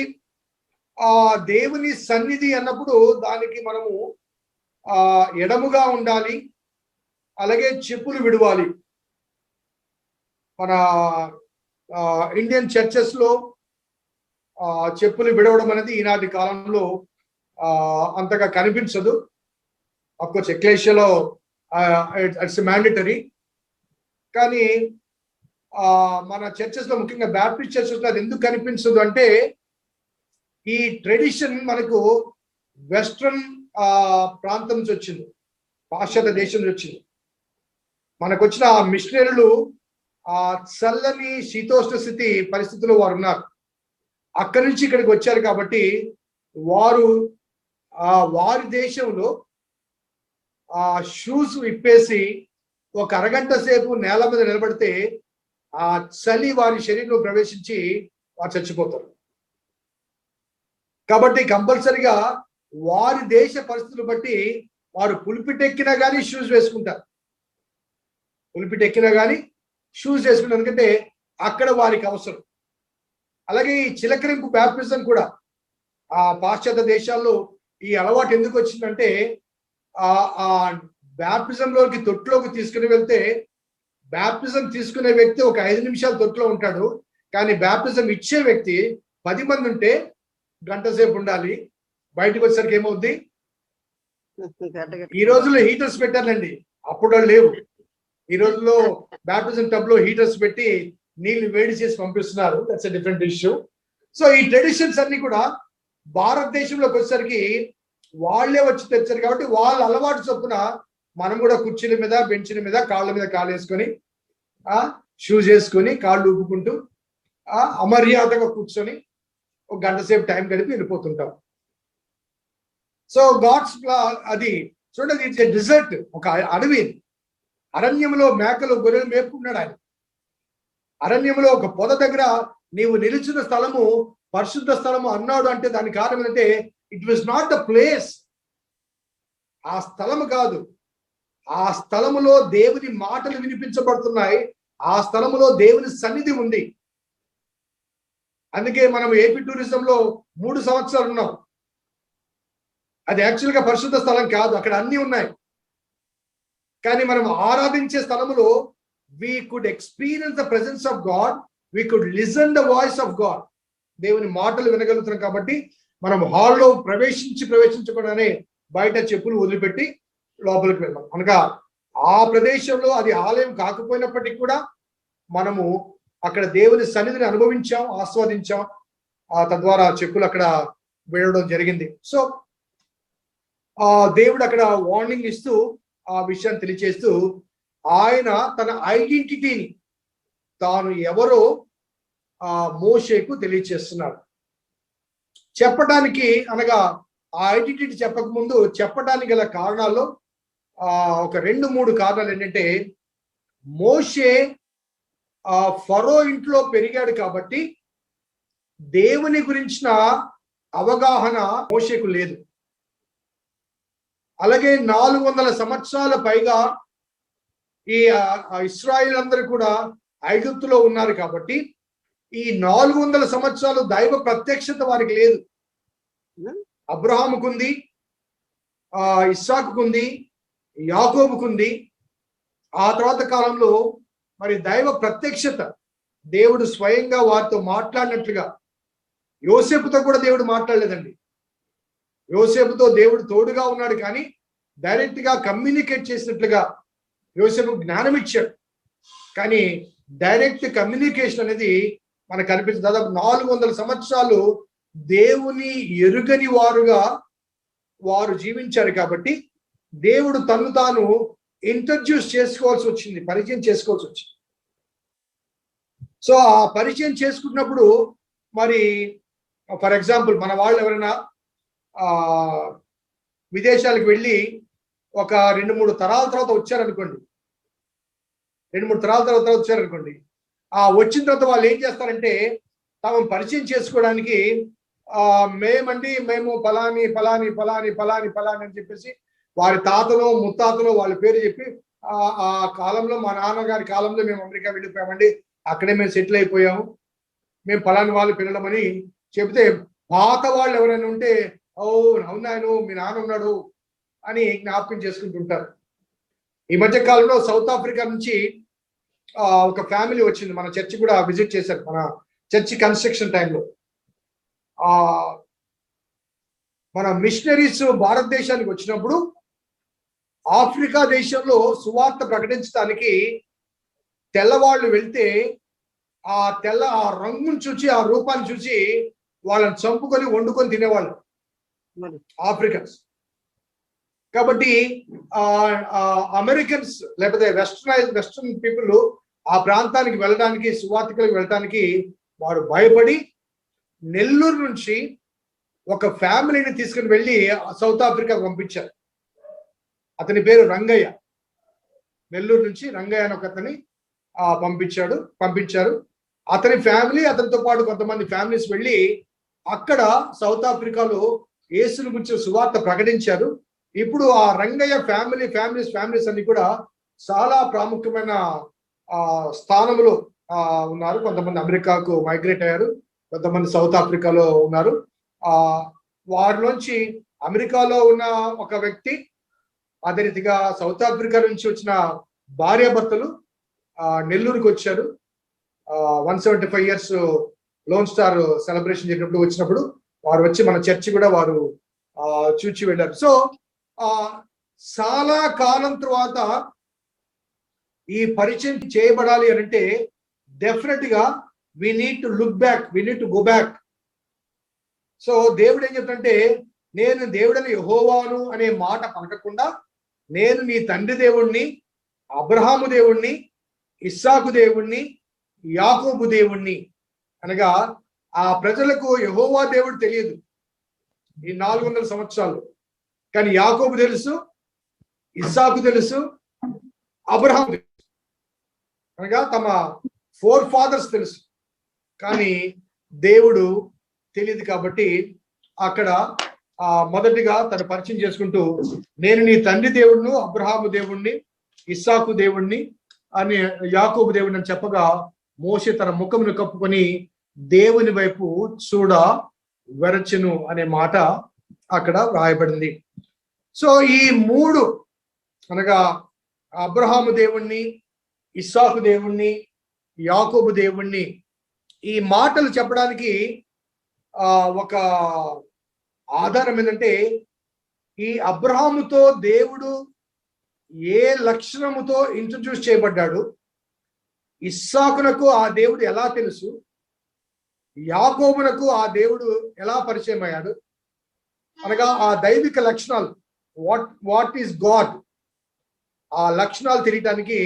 ఆ దేవుని సన్నిధి అన్నప్పుడు దానికి మనము ఎడముగా ఉండాలి, అలాగే చెప్పులు విడవాలి. మన ఇండియన్ చర్చెస్ లో చెప్పులు విడవడం అనేది ఈనాటి కాలంలో అంతగా కనిపించదు. అఫ్కోర్స్ ఎక్లేషియాలో ఇట్స్ మ్యాండేటరీ, కానీ మన చర్చెస్ లో, ముఖ్యంగా బ్యాప్టిస్ట్ చర్చెస్ లో అది ఎందుకు కనిపించదు అంటే, ఈ ట్రెడిషన్ మనకు వెస్ట్రన్ ప్రాంతం నుంచి వచ్చింది, పాశ్చాత్య దేశం నుంచి వచ్చింది. మనకు వచ్చిన ఆ మిషనరీలు ఆ చల్లని శీతోష్ణ స్థితి పరిస్థితుల్లో వారు ఉన్నారు, అక్కడి నుంచి ఇక్కడికి వచ్చారు. కాబట్టి వారు వారి దేశంలో ఆ షూస్ విప్పేసి ఒక అరగంట సేపు నేల మీద నిలబడితే ఆ చలి వారి శరీరంలో ప్రవేశించి వారు చచ్చిపోతారు. కాబట్టి కంపల్సరిగా వారి దేశ పరిస్థితులు బట్టి వారు పులిపిట్ ఎక్కినా కానీ షూస్ వేసుకుంటారు. పులిపిట్ ఎక్కినా కానీ షూస్ వేసుకుంటారు, ఎందుకంటే అక్కడ వారికి అవసరం. అలాగే ఈ చిలకరింపు బ్యాప్టిజం కూడా ఆ పాశ్చాత్య దేశాల్లో ఈ అలవాటు ఎందుకు వచ్చిందంటే ఆ బ్యాప్టిజంలోకి తొట్టులోకి తీసుకుని వెళ్తే బ్యాప్టిజం తీసుకునే వ్యక్తి ఒక 5 నిమిషాలు తొట్టులో ఉంటాడు, కానీ బ్యాప్టిజం ఇచ్చే వ్యక్తి 10 మంది ఉంటే గంట సేపు ఉండాలి. బయటకు వచ్చేసరికి ఏమవుద్ది? ఈ రోజుల్లో హీటర్స్ పెట్టారండి, అప్పుడు లేవు. ఈ రోజుల్లో బ్యాప్టిజం టబ్ లో హీటర్స్ పెట్టి నీళ్లు వేడి చేసి పంపిస్తున్నారు. That's a different issue. So ఈ ట్రెడిషన్స్ అన్ని కూడా భారతదేశంలోకి వచ్చేసరికి వాళ్ళే వచ్చి తెచ్చారు కాబట్టి వాళ్ళ అలవాటు చొప్పున మనం కూడా కుర్చీల మీద బెంచ్ల మీద కాళ్ళ మీద కాళ్ళు వేసుకొని షూస్ వేసుకొని కాళ్ళు ఊపుకుంటూ అమర్యాదగా కూర్చొని ఒక గంట సేపు టైం గడిపి వెళ్ళిపోతుంటాం. సో గాడ్స్ అది చూడండి, ఇట్స్ ఎ డిజర్ట్, ఒక అడవి. అరణ్యంలో మేకలు గొర్రెలు మేపుకున్నాడు ఆయన. అరణ్యంలో ఒక పొద దగ్గర నీవు నిలిచిన స్థలము పరిశుద్ధ స్థలము అన్నాడు అంటే దానికి కారణం ఏంటంటే it was not the place, ఆ స్థలము కాదు, ఆ స్థలములో దేవుని మాటలు వినిపించబడుతున్నాయి, ఆ స్థలములో దేవుని సన్నిధి ఉంది. అందుకే మనం ఏపీ టూరిజంలో 3 సంవత్సరాలు ఉన్నాం. అది యాక్చువల్గా పరిశుద్ధ స్థలం కాదు, అక్కడ అన్ని ఉన్నాయి. కానీ మనం ఆరాధించే స్థలములో we could experience the presence of God, we could listen the voice of God. దేవుని మాటలు వినగలుగుతున్నాం కాబట్టి మనం హాల్లో ప్రవేశించకుండానే బయట చెప్పులు వదిలిపెట్టి లోపలికి వెళ్దాం. అనగా ఆ ప్రదేశంలో అది ఆలయం కాకపోయినప్పటికీ కూడా మనము అక్కడ దేవుని సన్నిధిని అనుభవించాం, ఆస్వాదించాం. తద్వారా చెప్పులు అక్కడ వేయడం జరిగింది. సో దేవుడు అక్కడ వార్నింగ్ ఇస్తూ ఆ విషయాన్ని తెలియజేస్తూ ఆయన తన ఐడెంటిటీని తాను ఎవరో మోషేకు తెలియచేస్తున్నాడు. చెప్పడానికి అనగా ఆ ఐడెంటిటీ చెప్పకముందు చెప్పడానికి గల కారణాల్లో ఒక 2-3 కారణాలు ఏంటంటే, మోషే ఫరో ఇంట్లో పెరిగాడు కాబట్టి దేవుని గురించిన అవగాహన మోషేకు లేదు. అలాగే 400 సంవత్సరాల పైగా ఈ ఇశ్రాయేల్ అందరూ కూడా ఐగుప్తులో ఉన్నారు కాబట్టి ఈ 400 సంవత్సరాలు దైవ ప్రత్యక్షత వారికి లేదు. అబ్రహాముకుంది, ఇస్సాకుకుంది, యాకోబుకుంది. ఆ తర్వాత కాలంలో మరి దైవ ప్రత్యక్షత దేవుడు స్వయంగా వారితో మాట్లాడినట్లుగా, యోసేపుతో కూడా దేవుడు మాట్లాడలేదండి. యోసేపుతో దేవుడు తోడుగా ఉన్నాడు కానీ డైరెక్ట్ గా కమ్యూనికేట్ చేసినట్లుగా యోసేపు జ్ఞానం ఇచ్చాడు, కానీ డైరెక్ట్ కమ్యూనికేషన్ అనేది మనకు కనిపిస్తుంది. దాదాపు 400 సంవత్సరాలు దేవుని ఎరుగని వారుగా వారు జీవించారు కాబట్టి దేవుడు తను తాను ఇంట్రడ్యూస్ చేసుకోవాల్సి వచ్చింది, పరిచయం చేసుకోవాల్సి వచ్చింది. సో ఆ పరిచయం చేసుకున్నప్పుడు మరి ఫర్ ఎగ్జాంపుల్ మన వాళ్ళు ఎవరైనా విదేశాలకు వెళ్ళి ఒక 2-3 తరాల తర్వాత వచ్చారనుకోండి, 2-3 తరాల తర్వాత వచ్చారనుకోండి, వచ్చిన తర్వాత వాళ్ళు ఏం చేస్తారంటే తమ పరిచయం చేసుకోవడానికి మేము ఫలాని ఫలాని ఫలాని ఫలాని ఫలాని అని చెప్పేసి వారి తాతలో ముత్తాతలో వాళ్ళ పేరు చెప్పి ఆ కాలంలో మా నాన్నగారి కాలంలో మేము అమెరికా వెళ్ళిపోయామండి, అక్కడే మేము సెటిల్ అయిపోయాము, మేము ఫలాని వాళ్ళు పిల్లలమని చెబితే పాత వాళ్ళు ఎవరైనా ఉంటే అవునాయను మీ నాన్న ఉన్నాడు అని జ్ఞాపకం చేసుకుంటుంటారు. ఈ మధ్య కాలంలో సౌత్ ఆఫ్రికా నుంచి ఒక ఫ్యామిలీ వచ్చింది, మన చర్చి కూడా విజిట్ చేశారు. మన చర్చి కన్స్ట్రక్షన్ టైంలో మన మిషనరీస్ భారతదేశానికి వచ్చినప్పుడు ఆఫ్రికా దేశంలో సువార్త ప్రకటించడానికి తెల్లవాళ్ళు వెళ్తే ఆ రంగును చూసి ఆ రూపాన్ని చూసి వాళ్ళని చంపుకొని వండుకొని తినేవాళ్ళు ఆఫ్రికన్స్. కాబట్టి అమెరికన్స్ లేకపోతే వెస్టర్న్ పీపుల్ ఆ ప్రాంతానికి వెళ్ళడానికి, సువార్తికులకు వెళ్ళడానికి వారు భయపడి నెల్లూరు నుంచి ఒక ఫ్యామిలీని తీసుకుని వెళ్ళి సౌత్ ఆఫ్రికాకు పంపించారు. అతని పేరు రంగయ్య. నెల్లూరు నుంచి రంగయ్య అని ఒక అతని పంపించారు. అతని ఫ్యామిలీ, అతనితో పాటు కొంతమంది ఫ్యామిలీస్ వెళ్ళి అక్కడ సౌత్ ఆఫ్రికాలో యేసుని గురించి సువార్త ప్రకటించారు. ఇప్పుడు ఆ రంగయ్య ఫ్యామిలీస్ అన్ని కూడా చాలా ప్రాముఖ్యమైన స్థానంలో ఉన్నారు. కొంతమంది అమెరికాకు మైగ్రేట్ అయ్యారు, కొంతమంది సౌత్ ఆఫ్రికాలో ఉన్నారు. వారిలోంచి అమెరికాలో ఉన్న ఒక వ్యక్తి, అదే రీతిగా సౌత్ ఆఫ్రికా నుంచి వచ్చిన భార్యాభర్తలు నెల్లూరుకి వచ్చారు. 175 years లోన్ స్టార్ సెలబ్రేషన్ జరిగినప్పుడు వచ్చినప్పుడు వారు వచ్చి మన చర్చి కూడా వారు చూచి వెళ్ళారు. సో చాలా కాలం తర్వాత ఈ పరిచయం చేయబడాలి అని అంటే డెఫినెట్ గా we need to look back, we need to go back. So దేవుడు ఏం చెప్తుంటే, నేను దేవుడని యెహోవాను అనే మాట పలకకుండా నేను నీ తండ్రి దేవుణ్ణి, అబ్రహాము దేవుణ్ణి, ఇస్సాకు దేవుణ్ణి, యాకోబు దేవుణ్ణి. అనగా ఆ ప్రజలకు యెహోవా దేవుడు తెలియదు ఈ 400 సంవత్సరాలు, కానీ యాకోబు తెలుసు, ఇస్సాకు తెలుసు, అబ్రహాం తెలుసు, అనగా తమ 4 fathers తెలుసు, కానీ దేవుడు తెలియదు. కాబట్టి అక్కడ మొదటిగా తను పరిచయం చేసుకుంటూ, నేను నీ తండ్రి దేవుణ్ణి, అబ్రహాము దేవుణ్ణి, ఇస్సాకు దేవుణ్ణి అని, యాకోబు దేవుణ్ణి అని చెప్పగా మోషే తన ముఖమును కప్పుకొని దేవుని వైపు చూడ వెరచెను అనే మాట అక్కడ వ్రాయబడింది. సో ఈ 3 అనగా అబ్రహాము దేవుణ్ణి, ఇస్సాకు దేవుణ్ణి, యాకోబు దేవుణ్ణి, ఈ మాటలు చెప్పడానికి ఒక ఆధారం ఏంటంటే, ఈ అబ్రహాముతో దేవుడు ఏ లక్షణముతో ఇంట్రడ్యూస్ చేయబడ్డాడు, ఇస్సాకునకు ఆ దేవుడు ఎలా తెలుసు, యాకోబునకు ఆ దేవుడు ఎలా పరిచయం అయ్యాడు, అనగా ఆ దైవిక లక్షణాలు, వాట్ ఈస్ గాడ్, ఆ లక్షణాలు తెలియటానికి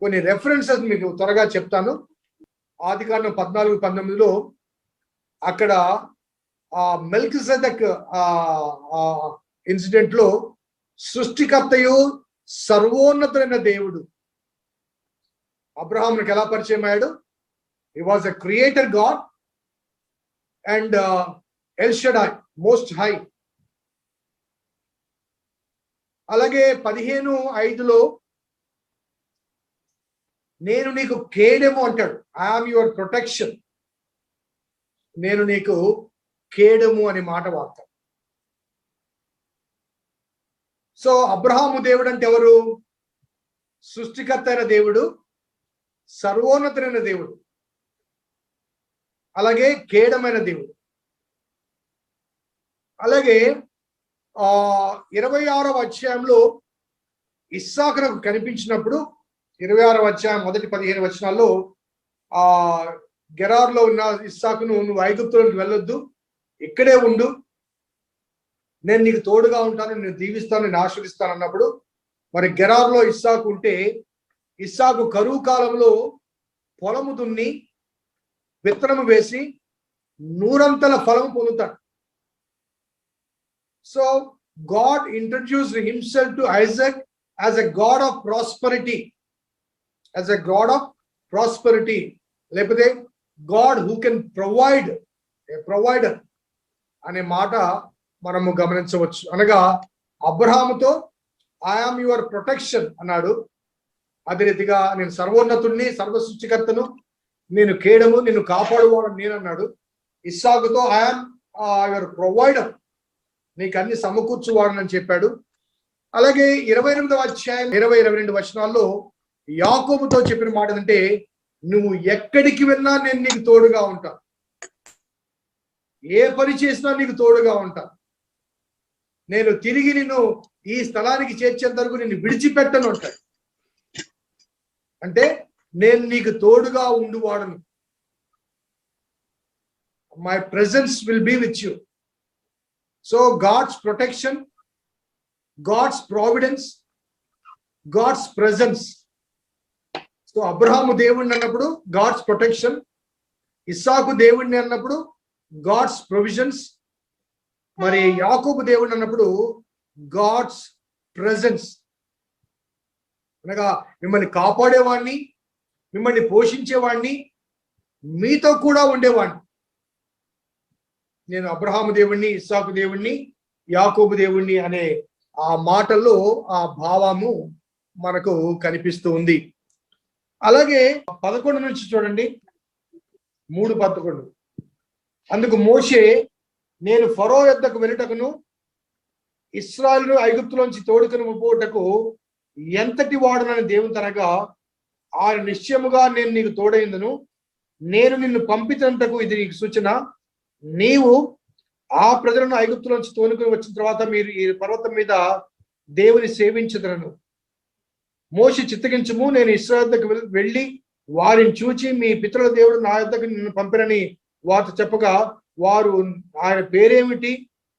కొన్ని రెఫరెన్సెస్ మీకు త్వరగా చెప్తాను. ఆదికాండం 14:19 అక్కడ మెల్కిసెదెక్ ఇన్సిడెంట్ లో సృష్టికర్తయు సర్వోన్నతుడైన దేవుడు అబ్రహామునికి ఎలా పరిచయం అయ్యాడు. హి was a creator God and L Shaddai, most high. అలాగే 15:5 నేను నీకు కేడెము అంటాడు. ఐఆమ్ యువర్ ప్రొటెక్షన్, నేను నీకు కేడెము అనే మాట వార్త. సో అబ్రహాము దేవుడు అంటే ఎవరు? సృష్టికర్త అయిన దేవుడు, సర్వోన్నతుడైన దేవుడు, అలాగే కేడమైన దేవుడు. అలాగే 26వ అధ్యాయంలో ఇస్సాకునకు కనిపించినప్పుడు 26వ అధ్యాయం మొదటి 15 వచనాల్లో గెరార్లో ఉన్న ఇస్సాకును, నువ్వు ఐగుప్తులోకి వెళ్ళొద్దు, ఇక్కడే ఉండు, నేను నీకు తోడుగా ఉంటాను, నేను దీవిస్తాను, నేను ఆశీర్వదిస్తాను అన్నప్పుడు, మరి గెరార్లో ఇస్సాకు ఉంటే, ఇస్సాకు కరువు కాలంలో పొలము దున్ని విత్తనము వేసి 100 ఫలము పొందుతాడు. So God introduced himself to Isaac as a God of prosperity, as a God of prosperity, లేకపోతే God who can provide, a provider అనే మాట మనము గమనించవచ్చు. అనగా అబ్రహాముతో ఐఆమ్ యువర్ ప్రొటెక్షన్ అన్నాడు. అదే రీతిగా నేను సర్వోన్నతుడిని, సర్వ సృష్టికర్తను, నేను కేడము, నిన్ను కాపాడువాడు నేను అన్నాడు. ఇస్సాకుతో ఐఆమ్ యువర్ ప్రొవైడర్, నీకు అన్ని సమకూర్చువాడని చెప్పాడు. అలాగే 28వ అధ్యాయం 20-22 వచనాల్లో యాకోబుతో చెప్పిన మాట ఏంటంటే, నువ్వు ఎక్కడికి వెళ్ళినా నేను నీకు తోడుగా ఉంటా, ఏ పని చేసినా నీకు తోడుగా ఉంటా, నేను తిరిగి నిన్ను ఈ స్థలానికి చేర్చేంత వరకు నిన్ను విడిచిపెట్టను అంటాడు. అంటే నేను నీకు తోడుగా ఉండువాడను. My presence will be with you. So God's protection, God's providence, God's presence. So అబ్రహాము దేవుణ్ణి అన్నప్పుడు గాడ్స్ ప్రొటెక్షన్, ఇస్సాకు దేవుణ్ణి అన్నప్పుడు గాడ్స్ ప్రొవిజన్స్, మరి యాకోబు దేవుణ్ణి అన్నప్పుడు గాడ్స్ ప్రెజెన్స్. అనగా మిమ్మల్ని కాపాడేవాడిని, మిమ్మల్ని పోషించేవాడిని, మీతో కూడా ఉండేవాడిని. నేను అబ్రహాము దేవుణ్ణి, ఇస్సాకు దేవుణ్ణి, యాకోబు దేవుణ్ణి అనే ఆ మాటల్లో ఆ భావము మనకు కనిపిస్తూ ఉంది. అలాగే 11 నుంచి చూడండి, 3:11. అందుకు మోషే, నేను ఫరో యొద్దకు వెళ్ళుటకును ఇశ్రాయేలును ఐగుప్తులోంచి తోడుకొని పోవుటకు ఎంతటి వాడునని దేవుని తనగా, ఆయన నిశ్చయముగా నేను నీకు తోడైందును, నేను నిన్ను పంపినంతకు ఇది నీకు సూచన. నీవు ఆ ప్రజలను ఐగుప్తులోంచి తోడుకొని వచ్చిన తర్వాత మీరు ఈ పర్వతం మీద దేవుని సేవించదరను. మోషే చిత్తగించుము, నేను ఇశ్రాయేలు యొద్దకు వెళ్ళి వారిని చూచి మీ పితరుల దేవుడు నా యొద్దకు నిన్ను పంపినని వారితో చెప్పగా, వారు ఆయన పేరేమిటి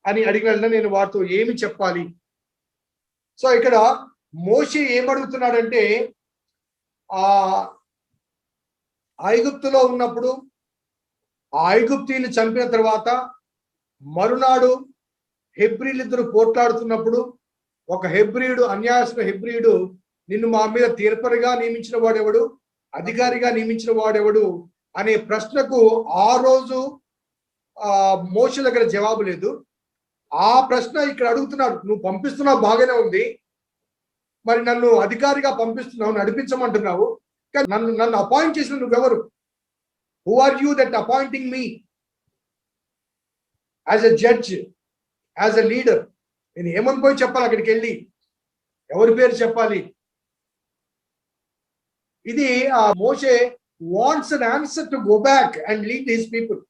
అని అడిగిన నేను వారితో ఏమి చెప్పాలి? సో ఇక్కడ మోషే ఏమడుగుతున్నాడంటే, ఆ ఐగుప్తులో ఉన్నప్పుడు ఆ ఐగుప్తీయులు చంపిన తర్వాత మరునాడు హెబ్రీలిద్దరు పోట్లాడుతున్నప్పుడు ఒక హెబ్రీయుడు, అన్యాయస్తున్న హెబ్రీయుడు, నిన్ను మా మీద తీర్పరిగా నియమించిన వాడెవడు, అధికారిగా నియమించిన వాడెవడు అనే ప్రశ్నకు ఆ రోజు మోషే దగ్గర జవాబు లేదు. ఆ ప్రశ్న ఇక్కడ అడుగుతున్నాడు. నువ్వు పంపిస్తున్నావు, బాగానే ఉంది, మరి నన్ను అధికారిగా పంపిస్తున్నావు, నడిపించమంటున్నావు, కానీ నన్ను అపాయింట్ చేసిన నువ్వెవరు? Who are you that appointing me as a judge, as a leader? నేను ఏమని పోయి చెప్పాలి అక్కడికి వెళ్ళి? ఎవరి పేరు చెప్పాలి? ఇది ఆ మోషే wants an answer to go back and lead his people.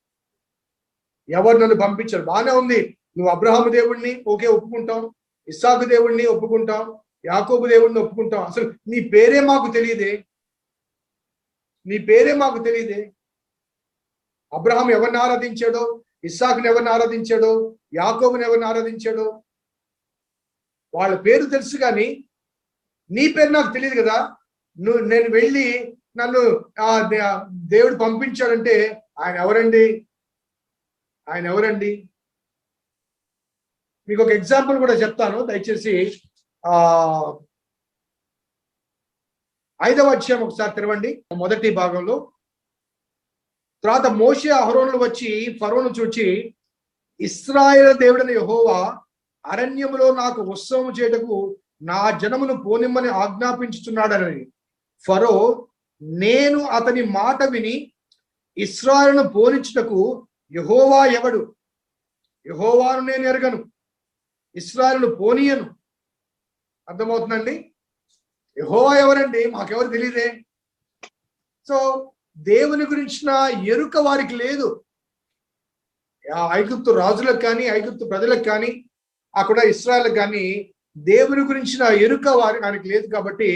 ఎవరు నన్ను పంపించారు? బాగానే ఉంది, నువ్వు అబ్రహాము దేవుడిని ఓకే ఒప్పుకుంటాం, ఇస్సాకు దేవుడిని ఒప్పుకుంటాం, యాకోబు దేవుడిని ఒప్పుకుంటాం, అసలు నీ పేరే మాకు తెలియదే, నీ పేరే మాకు తెలియదే. అబ్రహాం ఎవరిని ఆరాధించాడో, ఇస్సాకుని ఎవరిని ఆరాధించాడో, యాకోబుని ఎవరిని ఆరాధించాడో వాళ్ళ పేరు తెలుసు, కానీ నీ పేరు నాకు తెలియదు కదా. నేను వెళ్ళి నన్ను దేవుడు పంపించాడంటే ఆయన ఎవరండి? ఆయన ఎవరండి? మీకు ఒక ఎగ్జాంపుల్ కూడా చెప్తాను, దయచేసి 5వ అధ్యాయం ఒకసారి తెరవండి, మొదటి భాగంలో. తర్వాత మోషే అహరోనులు వచ్చి ఫరోను చూచి, ఇశ్రాయేలు దేవుడైన యెహోవా అరణ్యములో నాకు ఉత్సవం చేయుటకు నా జనమును పోనిమ్మని ఆజ్ఞాపించుచున్నాడని. ఫరో, నేను అతని మాట విని ఇశ్రాయేలును పోనిచ్చుటకు యెహోవా ఎవడు? యెహోవాను నేను ఎరగను, ఇశ్రాయేలును పోనీయను. అర్థమవుతుందండి? యెహోవా ఎవరండి? మాకెవరు తెలియదే. సో దేవుని గురించిన ఎరుక వారికి లేదు. ఐగుప్తు రాజులకు కానీ, ఐగుప్తు ప్రజలకు కానీ, అక్కడ ఇశ్రాయేలుకు కానీ దేవుని గురించిన ఎరుక వారికి లేదు. కాబట్టి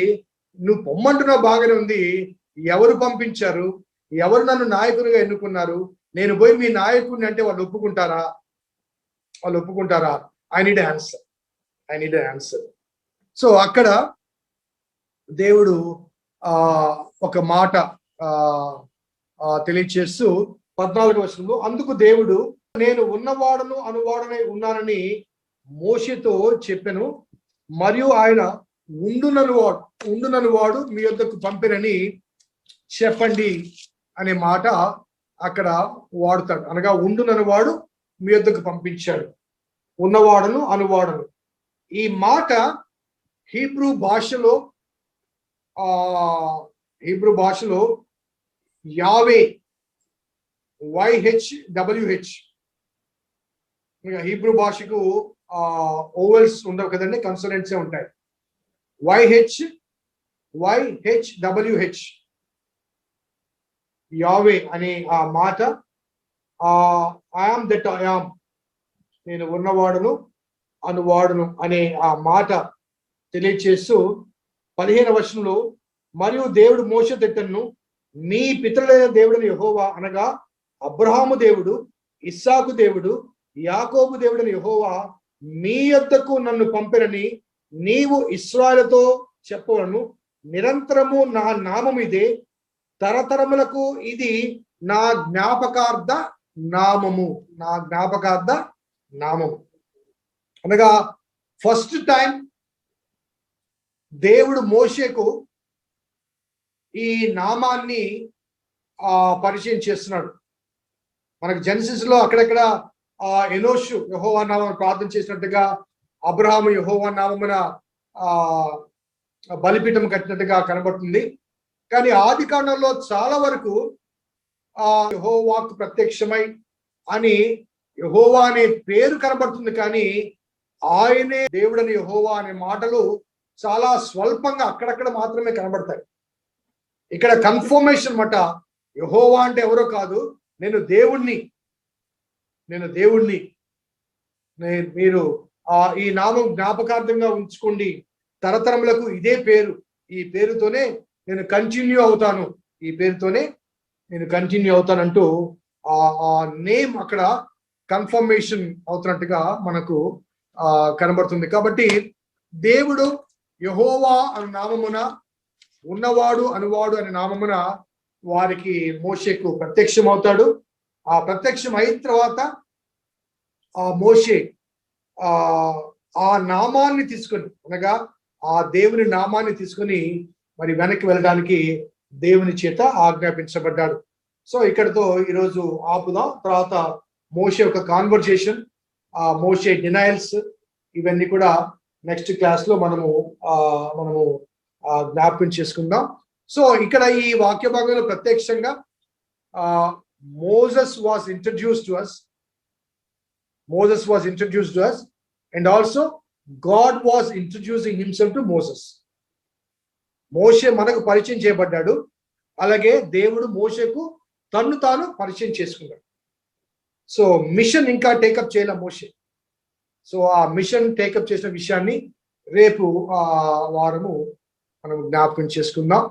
నువ్వు పొమ్మంటున్నావు, బాగానే ఉంది, ఎవరు పంపించారు, ఎవరు నన్ను నాయకునిగా ఎన్నుకున్నారు, నేను పోయి మీ నాయకుడిని అంటే వాళ్ళు ఒప్పుకుంటారా? వాళ్ళు ఒప్పుకుంటారా? I need answer, I need answer. So అక్కడ దేవుడు ఒక మాట తెలియచేస్తూ 14వ వచనంలో, అందుకు దేవుడు, నేను ఉన్నవాడను అనువాడనై ఉన్నానని మోషేతో చెప్పెను, మరియు ఆయన ఉండుననువాడు మీ యొద్దకు పంపినని చెప్పండి అనే మాట అక్కడ వాడుతాడు. అనగా ఉండుననువాడు మీ యొద్దకు పంపించాడు, ఉన్నవాడను అనువాడను. ఈ మాట హీబ్రూ భాషలో యావే, YHWH. హీబ్రూ భాషకు ఓవెల్స్ ఉండవు కదండి, కన్సోనెంట్సే ఉంటాయి. YHWH, యావే అనే ఆ మాట, I am that I am, నేను ఉన్నవాడును అనువాడును అనే ఆ మాట తెలియచేస్తూ 15వ వచనంలో, మరియు దేవుడు మోషే తిట్టను, మీ పితరులైన దేవుడని యెహోవా అనగా అబ్రహాము దేవుడు, ఇస్సాకు దేవుడు, యాకోబు దేవుడని యెహోవా మీ యొద్దకు నన్ను పంపినని నీవు ఇశ్రాయేలుతో చెప్పవలను. నిరంతరము నా నామం ఇదే, తరతరములకు ఇది నా జ్ఞాపకార్థ నామము, నా జ్ఞాపకార్థ నామము. అనగా ఫస్ట్ టైం దేవుడు మోషేకు ఈ నామాన్ని పరిచయం చేస్తున్నాడు. మనకు జెనసిస్ లో అక్కడెక్కడ ఎనోషు యెహోవా నామమున ప్రార్థన చేసినట్టుగా, అబ్రహాము యెహోవా నామమున బలిపీఠం కట్టినట్టుగా కనబడుతుంది. కానీ ఆది కాండంలో చాలా వరకు యెహోవాకు ప్రత్యక్షమై అని యెహోవా అనే పేరు కనబడుతుంది, కానీ ఆయనే దేవుడని యెహోవా అనే మాటలు చాలా స్వల్పంగా అక్కడక్కడ మాత్రమే కనబడతాయి. ఇక్కడ కన్ఫర్మేషన్ మాట, యెహోవా అంటే ఎవరో కాదు, నేను దేవుణ్ణి. మీరు ఈ నామం జ్ఞాపకార్థంగా ఉంచుకోండి, తరతరములకు ఇదే పేరు, ఈ పేరుతోనే నేను కంటిన్యూ అవుతాను, ఈ పేరుతోనే నేను కంటిన్యూ అవుతానంటూ ఆ నేమ్ అక్కడ కన్ఫర్మేషన్ అవుతున్నట్టుగా మనకు కనబడుతుంది. కాబట్టి దేవుడు యెహోవా అనే నామమున, ఉన్నవాడు అనువాడు అనే నామమున వారికి మోషేకు ప్రత్యక్షం అవుతాడు. ఆ ప్రత్యక్షం అయిన తర్వాత ఆ మోషే ఆ నామాన్ని తీసుకొని, అనగా ఆ దేవుని నామాన్ని తీసుకొని మరి వెనక్కి వెళ్ళడానికి దేవుని చేత ఆజ్ఞాపించబడ్డాడు. సో ఇక్కడతో ఈరోజు ఆపుదాం. తర్వాత మోషే యొక్క కాన్వర్జేషన్, మోషే డినయల్స్, ఇవన్నీ కూడా నెక్స్ట్ క్లాస్ లో మనము జ్ఞాపకం చేసుకుందాం. సో ఇక్కడ ఈ వాక్య భాగంలో ప్రత్యక్షంగా Moses was introduced to us and also God was introducing himself to Moses. మోషే మనకు పరిచయం చేయబడ్డాడు, అలాగే దేవుడు మోషేకు తన్ను తాను పరిచయం చేసుకున్నాడు. సో మిషన్ ఇంకా టేకప్ చేయాల మోషే. సో ఆ మిషన్ టేకప్ చేసిన విషయాన్ని రేపు వారము మనం జ్ఞాపకం చేసుకుందాం.